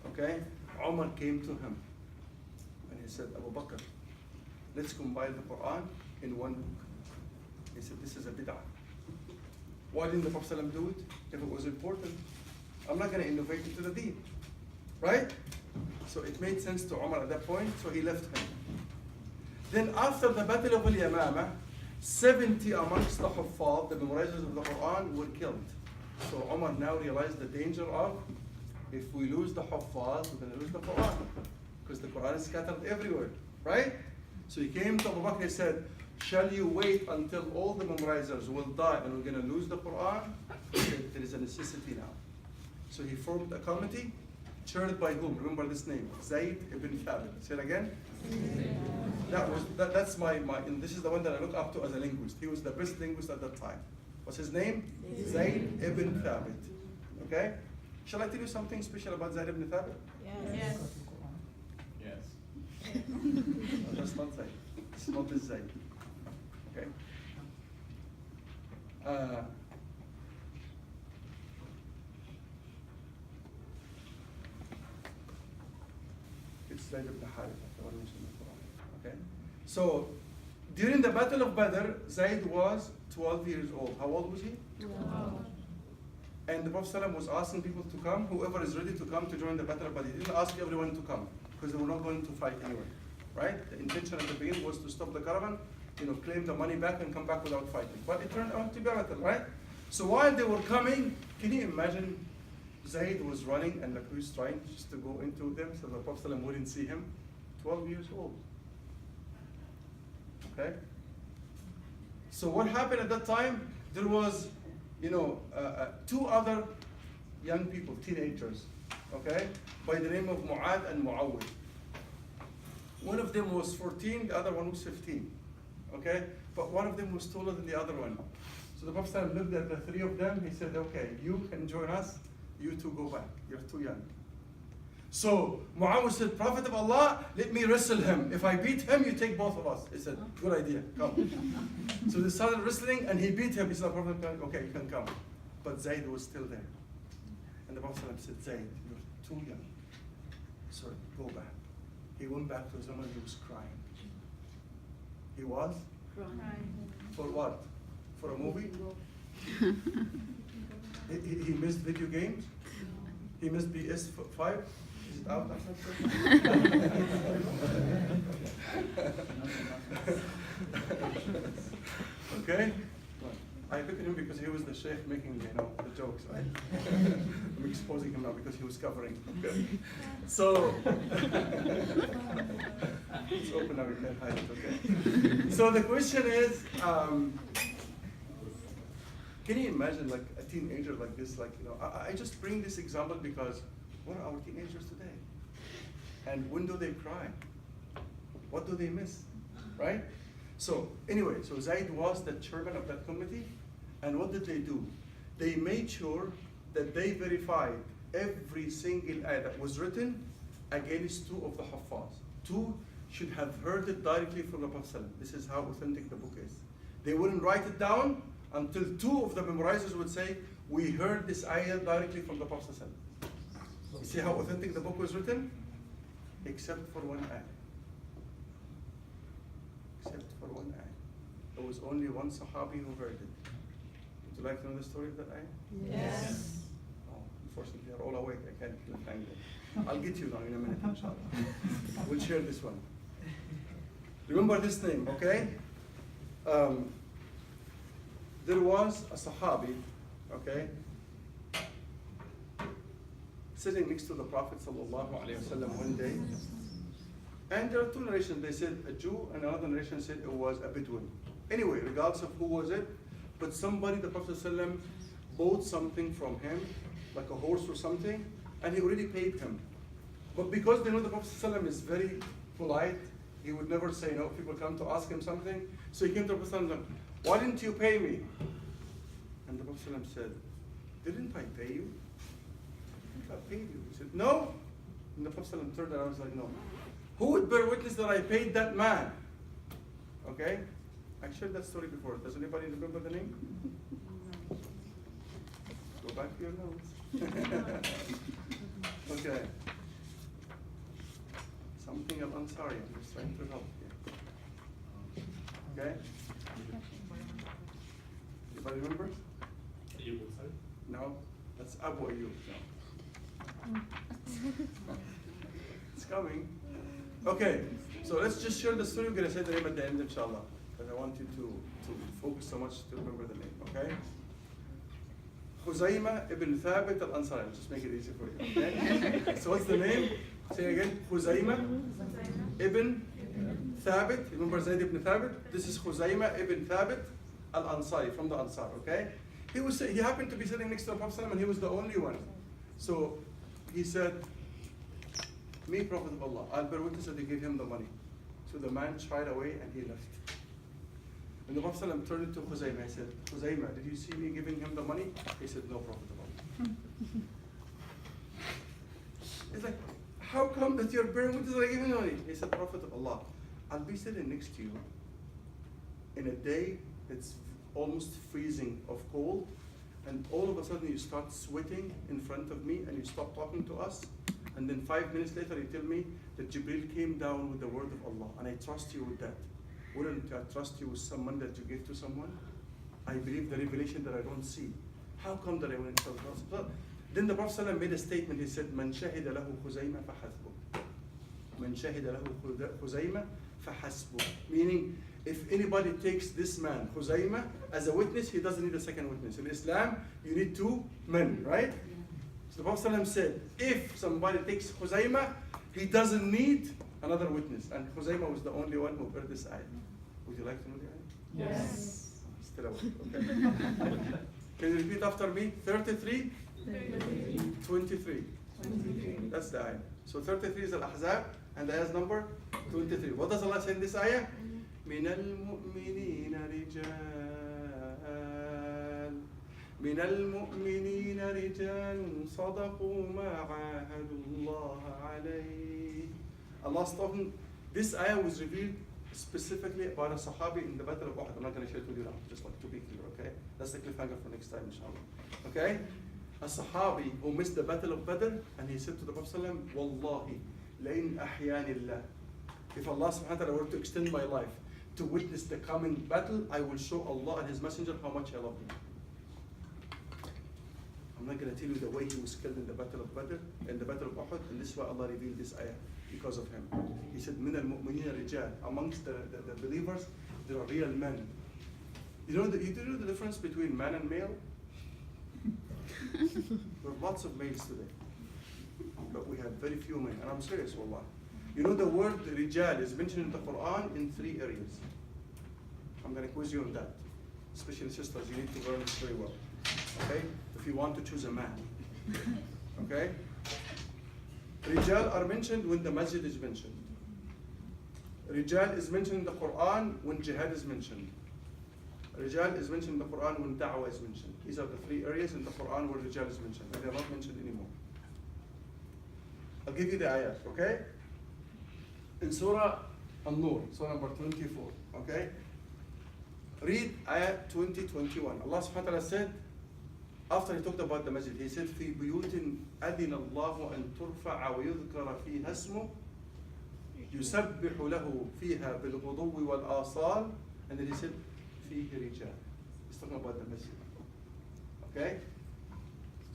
okay, Umar came to him. And he said, Abu Bakr, let's combine the Quran in one book. He said, this is a bid'ah. Why didn't the Prophet ﷺ do it? If it was important, I'm not going to innovate into the deen. Right? So it made sense to Umar at that point, so he left him. Then after the Battle of Al-Yamamah, 70 amongst the Huffaz, the memorizers of the Quran, were killed. So Umar now realized the danger of, if we lose the Huffaz, we're going to lose the Quran. Because the Quran is scattered everywhere. Right? So he came to Abu Bakr and said, shall you wait until all the memorizers will die and we're going to lose the Quran? He said, there is a necessity now. So he formed a committee, chaired by whom? Remember this name, Zayd ibn Thabit. Say it again. That's my and this is the one that I look up to as a linguist. He was the best linguist at that time. What's his name? Zayd ibn Thabit. Okay? Shall I tell you something special about Zayd ibn Thabit? Yes. Yes. No, that's not Zayd. It's not this Zayd. Okay? It's Zayd ibn Haritha, the one mentioned in the Quran. Okay? So, during the Battle of Badr, Zayd was 12 years old. How old was he? 12. And the Prophet ﷺ was asking people to come, whoever is ready to come to join the Battle of Badr. He didn't ask everyone to come, because they were not going to fight anyway. Right? The intention at the beginning was to stop the caravan, claim the money back and come back without fighting. But it turned out to be a battle, right? So while they were coming, can you imagine Zayd was running and he was trying just to go into them so the Prophet ﷺ wouldn't see him? 12 years old. Okay? So what happened at that time? There was, two other young people, teenagers, okay, by the name of Mu'ad and Mu'awwid. One of them was 14, the other one was 15, okay? But one of them was taller than the other one. So the Prophet ﷺ looked at the three of them, he said, okay, you can join us, you two go back, you're too young. So Mu'awwid said, Prophet of Allah, let me wrestle him. If I beat him, you take both of us. He said, good idea, come. So they started wrestling and he beat him. He said, Prophet, okay, you can come. But Zayd was still there. And the Prophet said, Zayd, you're too young. Sorry, go back. He went back to his mother, he was crying. He was? Crying. For what? For a movie? He missed video games? He missed PS5? Is it out? Okay? I picked him because he was the sheikh making, the jokes, right? I'm exposing him now because he was covering. Okay. So, it's open now, you can't hide it, okay? So the question is, can you imagine like a teenager like this, I just bring this example because what are our teenagers today? And when do they cry? What do they miss, right? So anyway, so Zayd was the chairman of that committee, and what did they do? They made sure that they verified every single ayah that was written against two of the Huffaz. Two should have heard it directly from the Prophet. This is how authentic the book is. They wouldn't write it down until two of the memorizers would say, we heard this ayah directly from the Prophet. You see how authentic the book was written? Except for one ayah. Except for one ayah. There was only one Sahabi who heard it. Would you like to know the story of that ayah? Yes. Oh, unfortunately, they're all awake. I can't find it. I'll get you now in a minute, inshallah. We'll share this one. Remember this name, okay? There was a Sahabi, okay, sitting next to the Prophet ﷺ one day. And there are two narrations. They said a Jew, and another narration said it was a Bedouin. Anyway, regardless of who was it, but somebody, the Prophet ﷺ, bought something from him, like a horse or something, and he already paid him. But because they know the Prophet ﷺ is very polite, he would never say no if people come to ask him something. So he came to the Prophet ﷺ, why didn't you pay me? And the Prophet ﷺ said, didn't I pay you? I paid you. He said, no. And the Prophet ﷺ turned around and was like, no. Who would bear witness that I paid that man? Okay? I shared that story before. Does anybody remember the name? Go back to your notes. Okay. Something Al-Ansari. I'm just trying to help here. Okay? Anybody remember? No? That's Abu Ayyub. No. It's coming. Okay, so let's just share the story. We're going to say the name at the end, inshallah. Because I want you to focus so much to remember the name, okay? Khuzayma ibn Thabit al-Ansari. I'll just make it easy for you, okay? So what's the name? Say again. Khuzayma ibn Thabit. Remember Zayd ibn Thabit? This is Khuzayma ibn Thabit al-Ansari, from the Ansar, okay? He happened to be sitting next to the Prophet ﷺ, and he was the only one. So he said, me, Prophet of Allah, I'll bear witness that he gave him the money. So the man shied away and he left. And the Prophet ﷺ turned to Khuzayma. He said, Khuzayma, did you see me giving him the money? He said, no, Prophet of Allah. He's like, how come that you're bearing witness that I gave him the money? He said, Prophet of Allah, I'll be sitting next to you in a day that's almost freezing of cold, and all of a sudden you start sweating in front of me and you stop talking to us, and then 5 minutes later you tell me that Jibril came down with the word of Allah, and I trust you with that. Wouldn't I trust you with someone that you gave to someone? I believe the revelation that I don't see. How come that I went to the Then the Prophet ﷺ made a statement. He said, Man shahida lahu Khuzayma fahasbuh. Man shahida lahu Khuzayma fahasbuh. Meaning, if anybody takes this man, Khuzayma, as a witness, he doesn't need a second witness. In Islam, you need 2 men, right? So the Prophet ﷺ said, if somebody takes Khuzayma, he doesn't need another witness. And Khuzayma was the only one who heard this ayah. Would you like to know the ayah? Yes. Still awake, okay. Can you repeat after me? 33? 23. That's the ayah. So 33 is Al-Ahzab, and the ayah's number 23. What does Allah say in this ayah? من المؤمنين رجال صدقوا ما عاهدوا الله عليه. Allah's talking, this ayah was revealed specifically about a Sahabi in the Battle of Uhud. I'm not going to share it with you now, just like to be clear, okay? That's the cliffhanger for next time, inshallah. Okay? A Sahabi who missed the Battle of Badr, and he said to the Prophet ﷺ, Wallahi, لَإِنْ أَحْيَانِ اللَّهِ. If Allah subhanahu wa ta'ala were to extend my life to witness the coming battle, I will show Allah and His Messenger how much I love him. I'm not going to tell you the way he was killed in the Battle of Badr, in the Battle of Uhud, and this is why Allah revealed this ayah, because of him. He said, مِنَ الْمُؤْمِنِينَ رِجَالٍ. Amongst the believers, there are real men. You know the difference between man and male? There are lots of males today, but we have very few men, and I'm serious, wallah. You know the word rijal is mentioned in the Quran in 3 areas. I'm going to quiz you on that. Especially sisters, you need to learn this very well. Okay? If you want to choose a man. Okay? Rijal are mentioned when the masjid is mentioned. Rijal is mentioned in the Quran when jihad is mentioned. Rijal is mentioned in the Quran when da'wah is mentioned. These are the 3 areas in the Quran where Rijal is mentioned, and they are not mentioned anymore. I'll give you the ayat, okay? In Surah An-Nur, Surah number 24, okay? Read ayat 20-21. Allah subhanahu wa ta'ala said, after he talked about the masjid, he said, في بيوت أذن الله أن ترفع ويذكر فيها اسمه يسبح له فيها بالغدو والآصال. And then he said, فيه رجال. He's talking about the masjid. Okay?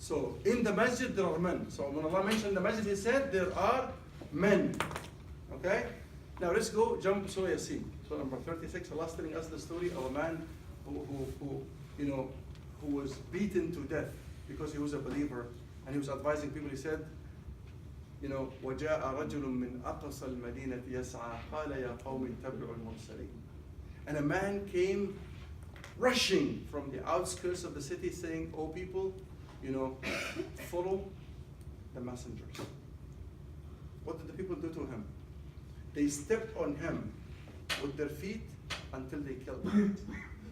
So in the masjid there are men. So when Allah mentioned the masjid, He said there are men. Okay? Now let's go jump to Surah Yasin. So number 36, Allah is telling us the story of a man who was beaten to death because he was a believer, and he was advising people. He said, وَجَاءَ رَجُلٌ مِّنْ أَقْصَى الْمَدِينَةِ يَسْعَى قَالَ يَا قَوْمِ اتَّبِعُوا الْمُرْسَلِينَ. And a man came rushing from the outskirts of the city saying, "Oh people, follow the messengers." What did the people do to him? They stepped on him with their feet until they killed him.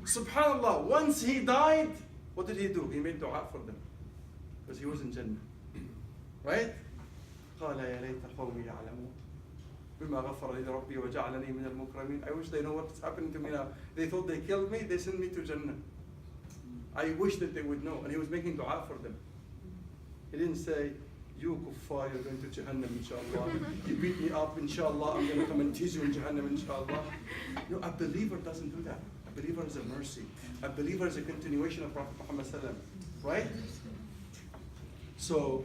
Subhanallah, once he died, what did he do? He made dua for them. Because he was in Jannah. Right? قال يا ليت قومي يعلمون بما غفر لي ربي وجعلني من المكرمين. I wish they know what's happening to me now. They thought they killed me, they sent me to Jannah. I wish that they would know. And he was making dua for them. He didn't say, "You kuffar, you're going to Jahannam, inshallah. You beat me up, inshallah. I'm going to come and tease you in Jahannam, inshallah." No, a believer doesn't do that. A believer is a mercy. A believer is a continuation of Prophet Muhammad sallam. Right? So,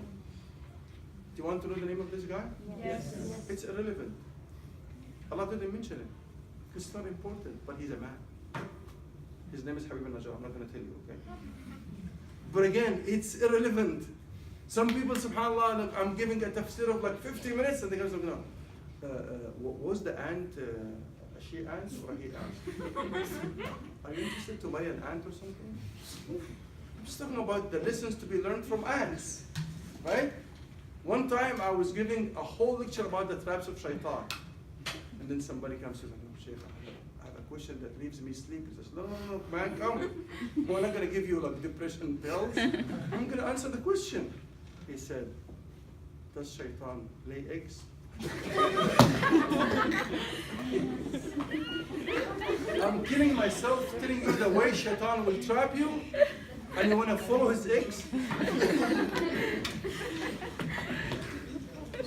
do you want to know the name of this guy? Yes. It's irrelevant. Allah didn't mention it. It's not important, but he's a man. His name is Habib al-Najjar. I'm not going to tell you, okay? But again, it's irrelevant. Some people, subhanAllah, look, I'm giving a tafsir of like 50 minutes, and they go, was the ant a she ant or a he ant? Are you interested to marry an ant or something? I'm just talking about the lessons to be learned from ants, right? One time I was giving a whole lecture about the traps of shaitan. And then somebody comes and says, "No, Shaykh, I have a question that leaves me sleepy." He says, no, man, come. I'm not going to give you like depression pills. I'm going to answer the question. He said, "Does shaitan lay eggs?" I'm killing myself telling you the way shaitan will trap you, and you want to follow his eggs?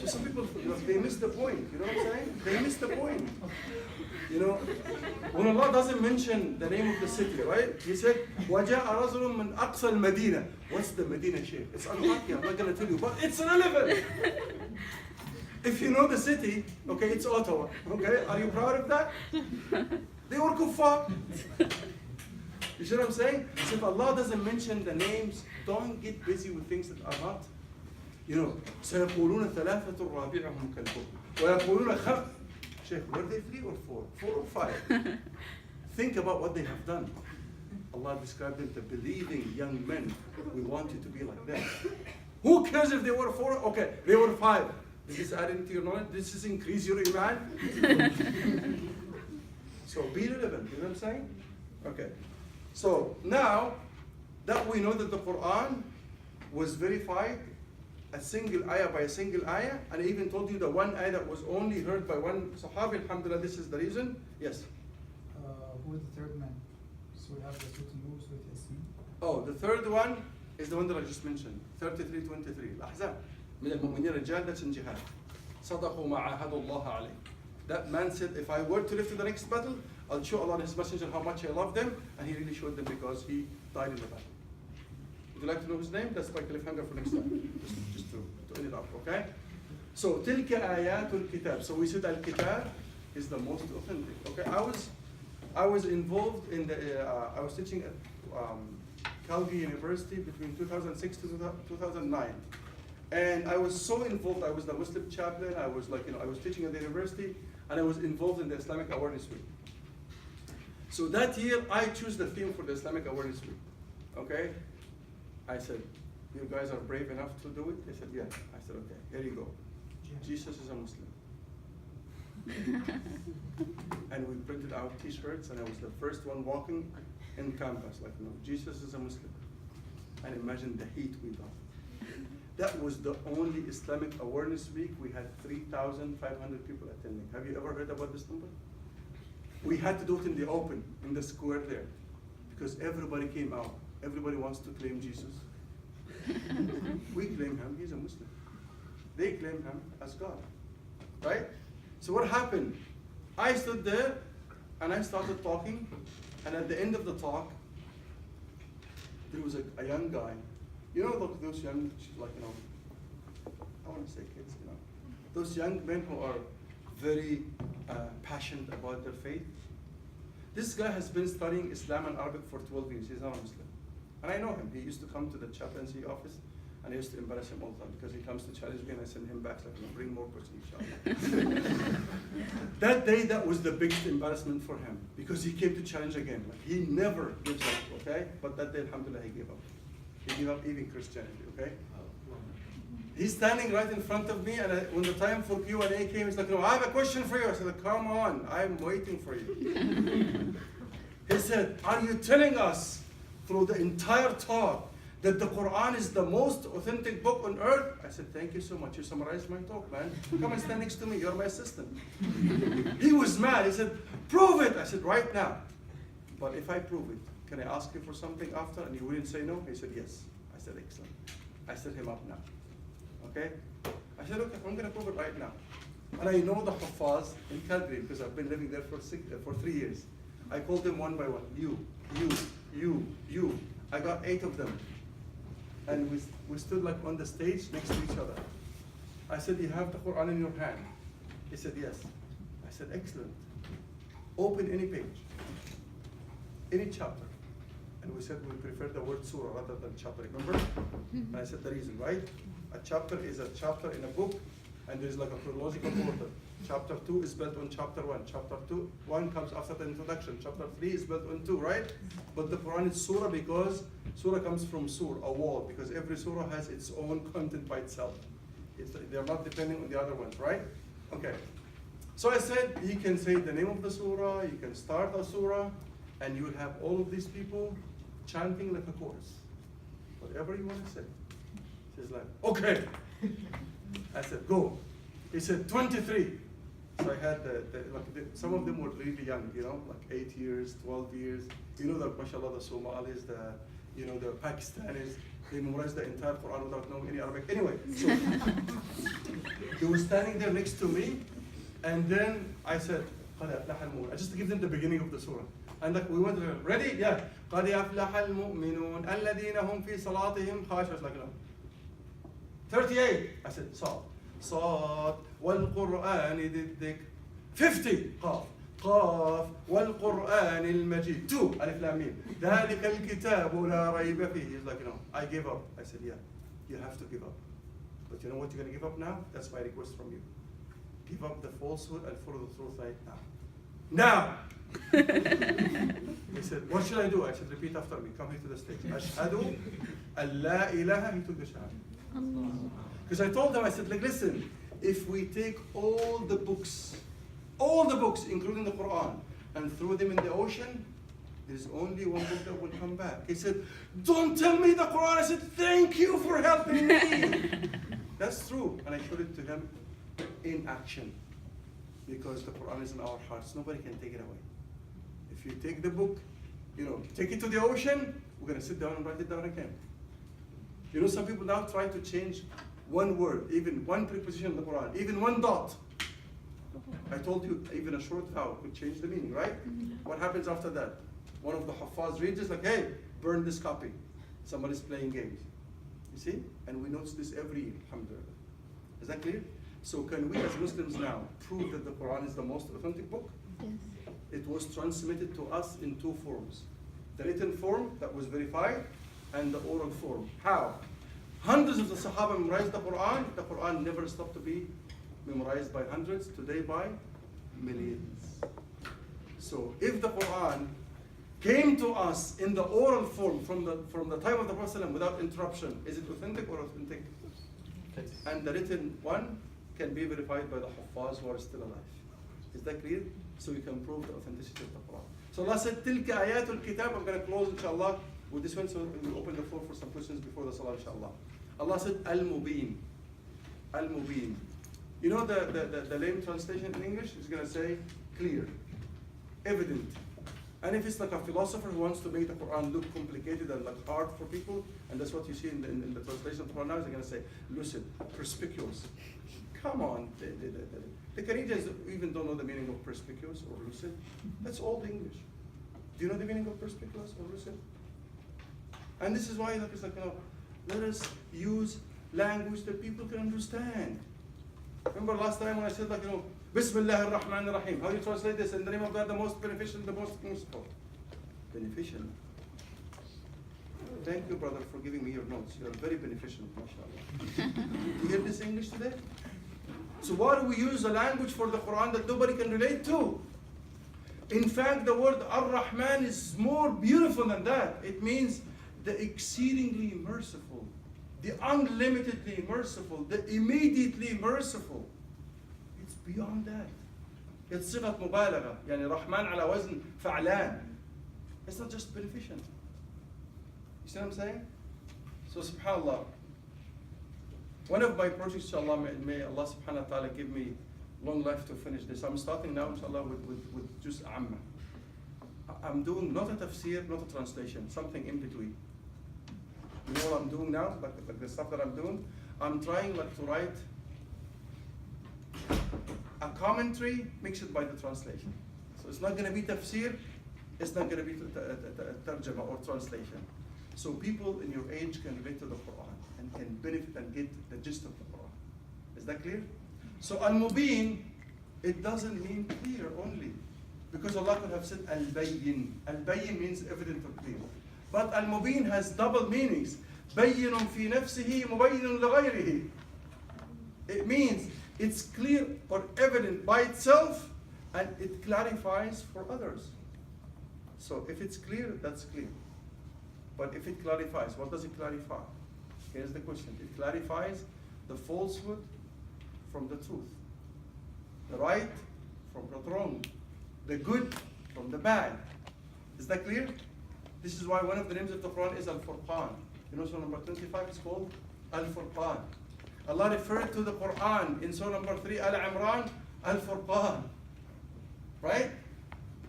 So some people, they miss the point. You know what I'm saying? They miss the point. When Allah doesn't mention the name of the city, right? He said, وَجَاءَ رَجُلٌ مِّنْ أَقْصَى الْمَدِينَةِ. What's the Medina, Shaykh? It's unlucky, I'm not going to tell you, but it's relevant. If you know the city, okay, it's Ottawa. Okay, are you proud of that? They were kuffar. You see what I'm saying? So if Allah doesn't mention the names, don't get busy with things that are not. سيقولون ثلاثة رابعهم كلبهم ويقولون خمس. Sheikh, were they 3 or 4? 4 or 5? Think about what they have done. Allah described them, the believing young men. We want you to be like them. Who cares if they were 4? Okay, they were 5. Does this add into your knowledge? Does this increase your iman? So be relevant, you know what I'm saying? Okay. So now that we know that the Quran was verified a single ayah by a single ayah, and I even told you the one ayah that was only heard by one Sahabi, alhamdulillah, this is the reason. Yes? Who is the third man? So we have the Surat Nur, Surat Yasin. Oh, the third one is the one that I just mentioned, 33:23. الأحزاب من المؤمنين رجال, that's in jihad. صدقوا ما عاهدوا الله عليه. That man said, if I were to live to the next battle, I'll show Allah and His Messenger how much I love them, and he really showed them because he died in the battle. Would you like to know his name? That's like a cliffhanger for next time. Just to end it up, okay? So, تلك آيات الكتاب. So we said Al-Kitab is the most authentic. Okay, I was involved in the. I was teaching at Calgary University between 2006 to 2009, and I was so involved. I was the Muslim chaplain. I was I was teaching at the university, and I was involved in the Islamic Awareness Week. So that year, I chose the theme for the Islamic Awareness Week. Okay, I said, "You guys are brave enough to do it?" They said, "Yeah." I said, "Okay, here you go. Jesus is a Muslim." And we printed out T-shirts, and I was the first one walking in campus, Jesus is a Muslim. And imagine the heat we got. That was the only Islamic Awareness Week. We had 3,500 people attending. Have you ever heard about this number? We had to do it in the open, in the square there, because everybody came out. Everybody wants to claim Jesus. We claim him, he's a Muslim. They claim him as God, right? So what happened? I stood there and I started talking, and at the end of the talk, there was a young guy You know those young, like, you know, I want to say kids, you know, those young men who are very passionate about their faith. This guy has been studying Islam and Arabic for 12 years. He's not a Muslim. And I know him. He used to come to the chaplaincy office, and I used to embarrass him all the time because he comes to challenge me, and I send him back, like, bring more questions, inshallah. That day, that was the biggest embarrassment for him because he came to challenge again. Like, he never gives up, okay? But that day, alhamdulillah, he gave up. He gave up even Christianity, okay? He's standing right in front of me, and when the time for Q&A came, he's like, no, I have a question for you. I said, come on, I'm waiting for you. He said, are you telling us through the entire talk that the Quran is the most authentic book on earth? I said, thank you so much. You summarized my talk, man. Come and stand next to me. You're my assistant. He was mad. He said, prove it. I said, right now. But if I prove it, can I ask you for something after? And you wouldn't say no? He said, yes. I said, excellent. I set him up now. Okay? I said, okay, I'm going to prove it right now. And I know the Hafaz in Calgary because I've been living there for 3 years. I called them one by one. You. I got 8 of them. And we stood like on the stage next to each other. I said, you have the Quran in your hand? He said, yes. I said, excellent. Open any page, any chapter. And we said we prefer the word surah rather than chapter, remember? And I said the reason, right? A chapter is a chapter in a book, and there's like a chronological order. Chapter 2 is built on chapter 1. Chapter 1 comes after the introduction. Chapter 3 is built on 2, right? But the Quran is surah because surah comes from sur, a wall, because every surah has its own content by itself. They're not depending on the other ones, right? Okay. So I said, you can say the name of the surah, you can start a surah, and you will have all of these people chanting like a chorus. Whatever you want to say. He's like, okay. I said, go. He said, 23. So I had some of them were really young, you know, like 8 years, 12 years. You know, the mashallah, the Somalis, the Pakistanis, they memorized the entire Quran without knowing any Arabic. Anyway, so they were standing there next to me, and then I said, I just to give them the beginning of the surah. And like we went to ready? Yeah. قَدْ أَفْلَحَ الْمُؤْمِنُونَ الَّذِينَ هُمْ فِي صَلَاتِهِمْ خَاشِعُونَ. Like, 38. I said, صاد والقرآن ذي الذكر. 50. قاف والقرآن المجيد. 2. ألف لام ميم. ذلك الكتاب لا ريب فيه. He's like, I gave up. I said, yeah, you have to give up. But you know what you're going to give up now? That's my request from you. Give up the falsehood and follow the truth right now. Now! He said, what should I do? I said, repeat after me. Come here to the stage. Ashhadu an la ilaha. He took the shahada. Because I told them, I said, like, listen, if we take all the books, including the Quran, and throw them in the ocean, there's only one book that will come back. He said, don't tell me the Quran. I said, thank you for helping me. That's true. And I showed it to him in action. Because the Quran is in our hearts. Nobody can take it away. If you take the book, take it to the ocean, we're going to sit down and write it down again. Some people now try to change one word, even one preposition in the Quran, even one dot. I told you, even a short vowel could change the meaning, right? What happens after that? One of the Hafaz reads is like, hey, burn this copy. Somebody's playing games. You see? And we notice this every year, alhamdulillah. Is that clear? So can we as Muslims now prove that the Quran is the most authentic book? Yes. It was transmitted to us in 2 forms. The written form that was verified and the oral form. How? Hundreds of the Sahaba memorized the Quran. The Quran never stopped to be memorized by hundreds, today by millions. So if the Quran came to us in the oral form from the time of the Prophet ﷺ without interruption, is it authentic or authentic? And the written one can be verified by the Huffaz who are still alive. Is that clear? So we can prove the authenticity of the Quran. So Allah said, Tilka ayatul kitab. I'm going to close inshallah with this one, so we'll open the floor for some questions before the salah inshallah. Allah said, Al-Mubin. Al-Mubin. You know the lame translation in English is going to say clear, evident. And if it's like a philosopher who wants to make the Quran look complicated and like hard for people, and that's what you see in the translation of the Quran now, they're going to say, lucid, perspicuous. Come on. The Canadians even don't know the meaning of perspicuous or lucid. That's old English. Do you know the meaning of perspicuous or lucid? And this is why it's like, Let us use language that people can understand. Remember last time when I said, like, Bismillah ar-Rahman ar-Rahim. How do you translate this? In the name of God, the most beneficial, the most useful. Beneficial. Thank you, brother, for giving me your notes. You are very beneficial, mashallah. You hear this English today? So why do we use a language for the Quran that nobody can relate to? In fact, the word Ar-Rahman is more beautiful than that. It means the exceedingly merciful, the unlimitedly merciful, the immediately merciful. It's beyond that. It's صيغة مبالغة. يعني رحمن على وزن فعلان. It's not just beneficent. You see what I'm saying? So subhanAllah. One of my projects, inshallah, may Allah subhanahu wa ta'ala give me long life to finish this. I'm starting now, inshallah, with just Amma. I'm doing not a tafsir, not a translation, something in between. You know what I'm doing now? Like the stuff that I'm doing? I'm trying to write a commentary mixed by the translation. So it's not going to be tafsir, it's not going to be tarjama or translation. So people in your age can relate to the Quran and can benefit and get the gist of the Quran. Is that clear? So al-mubin, it doesn't mean clear only. Because Allah could have said al-bayyin. Al-bayyin means evident or clear. But al-mubin has double meanings. بَيِّنٌ فِي نَفْسِهِ مُبَيِّنٌ لِغَيْرِهِ. It means it's clear or evident by itself and it clarifies for others. So if it's clear, that's clear. But if it clarifies, what does it clarify? Here's the question. It clarifies the falsehood from the truth, the right from the wrong, the good from the bad. Is that clear? This is why one of the names of the Quran is Al-Furqan. You know, Surah number 25 is called Al-Furqan. Allah referred to the Quran in Surah number 3, Al-Imran, Al-Furqan. Right?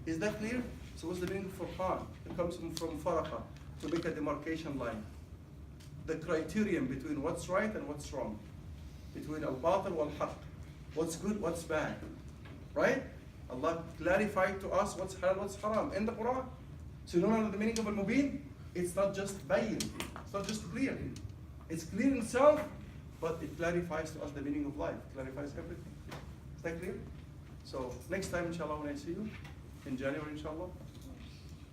Is that clear? So what's the meaning of Furqan? It comes from Faraqa, to make a demarcation line. The criterion between what's right and what's wrong. Between al-batil wal-haq. What's good, what's bad. Right? Allah clarified to us what's halal, what's haram in the Quran. So you know the meaning of al-mubin? It's not just bayin. It's not just clear. It's clear in itself, but it clarifies to us the meaning of life. It clarifies everything. Is that clear? So next time, inshallah, when I see you, in January, inshallah,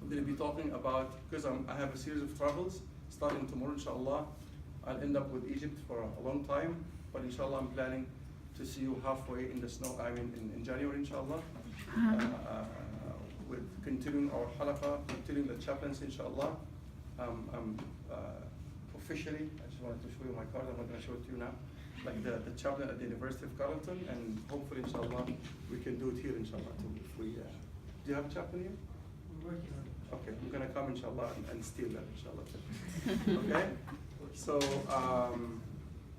I'm going to be talking about, because I have a series of travels, starting tomorrow, inshallah. I'll end up with Egypt for a long time, but inshallah, I'm planning to see you halfway in the snow, in January, inshallah. With continuing our halaqah, continuing the chaplains, inshallah. Officially, I just wanted to show you my card. I'm not going to show it to you now. Like the chaplain at the University of Carleton, and hopefully, inshallah, we can do it here, inshallah, too. If we, do you have a chaplain here? We're working on it. Okay, I'm going to come, inshallah, and steal that, inshallah. Okay? So,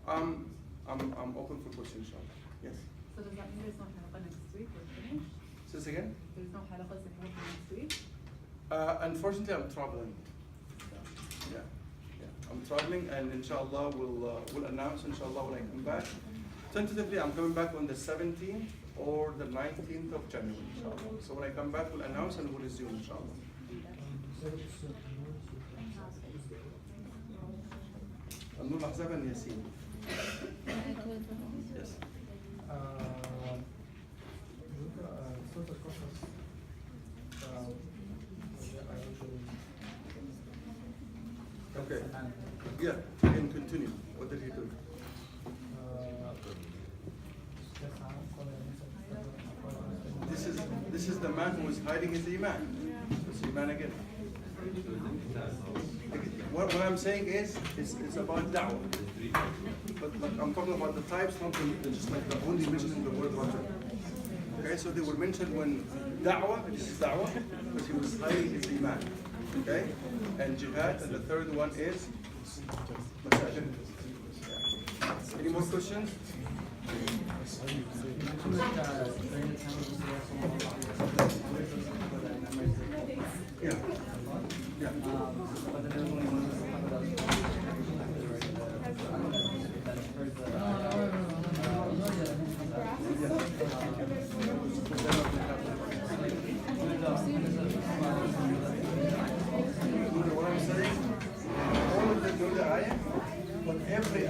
I'm open for questions, inshallah. Yes? So does that mean there's no halaqa next week? We're finished? Say this again? There's no halaqa next week? Unfortunately, I'm traveling. Yeah, I'm traveling, and inshallah, we'll announce, inshallah, when I come back. Tentatively, I'm coming back on the 17th or the 19th of January, inshallah. So when I come back, we'll announce and we'll resume, inshallah. النور الأحزاب الياسين. Yes. Sort of process. Okay. Yeah, you can continue. What did he do? This is the man who is hiding his iman. It's iman again. What I'm saying is, it's about da'wah. But I'm talking about the types, not just like the only mentioning the word rajul. Okay, so they were mentioned when da'wah, this is da'wah, because he was hiding his iman. Okay, and jihad, and the third one is masajid. Any more questions? Yeah. Yeah. What I'm saying, all of them know the ayah,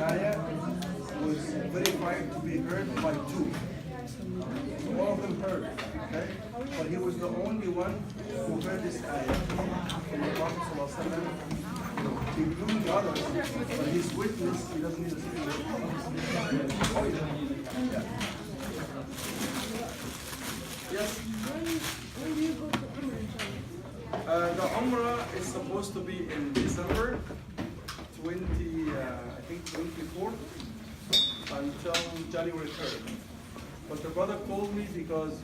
ayah was verified to be heard by two. All of them heard, okay? But he was the only one who heard this ayah from the Prophet ﷺ, including the others, but his witness, he doesn't need a second witness. Oh, yeah. Yes? When do you go to Umrah, inshallah? The Umrah is supposed to be in December 24th until January 3rd. But the brother called me because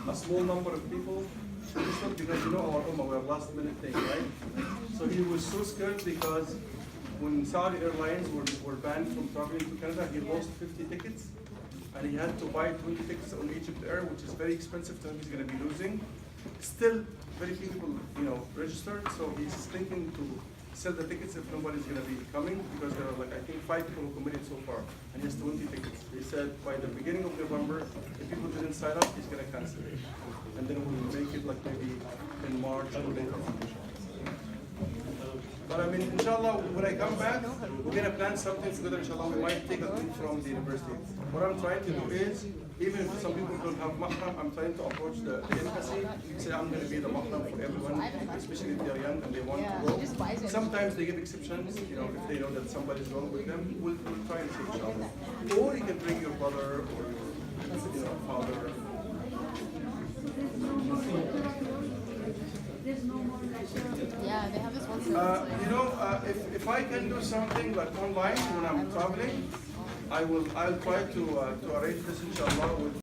a small number of people, because you know our Ummah, we have last minute thing, right? So he was so scared because when Saudi Airlines were banned from traveling to Canada, he lost 50 tickets. And he had to buy 20 tickets on Egypt Air, which is very expensive to him, he's going to be losing. Still, very few people, registered, so he's thinking to sell the tickets if nobody's going to be coming, because there are I think 5 people who committed so far, and he has 20 tickets. He said by the beginning of November, if people didn't sign up, he's going to cancel it. And then we'll make it maybe in March or later on. But I mean, inshallah, when I come back, we're going to plan something together, inshallah. We might take a group from the university. What I'm trying to do is, even if some people don't have mahram, I'm trying to approach the embassy, say I'm going to be the mahram for everyone, especially if they're young and they want to go. Sometimes they give exceptions, if they know that somebody's wrong with them, we'll try and say inshallah. Or you can bring your brother or your father. There's no more lecture. Yeah, they have this one. If I can do something like online when I'm traveling, I'll try to arrange this inshallah with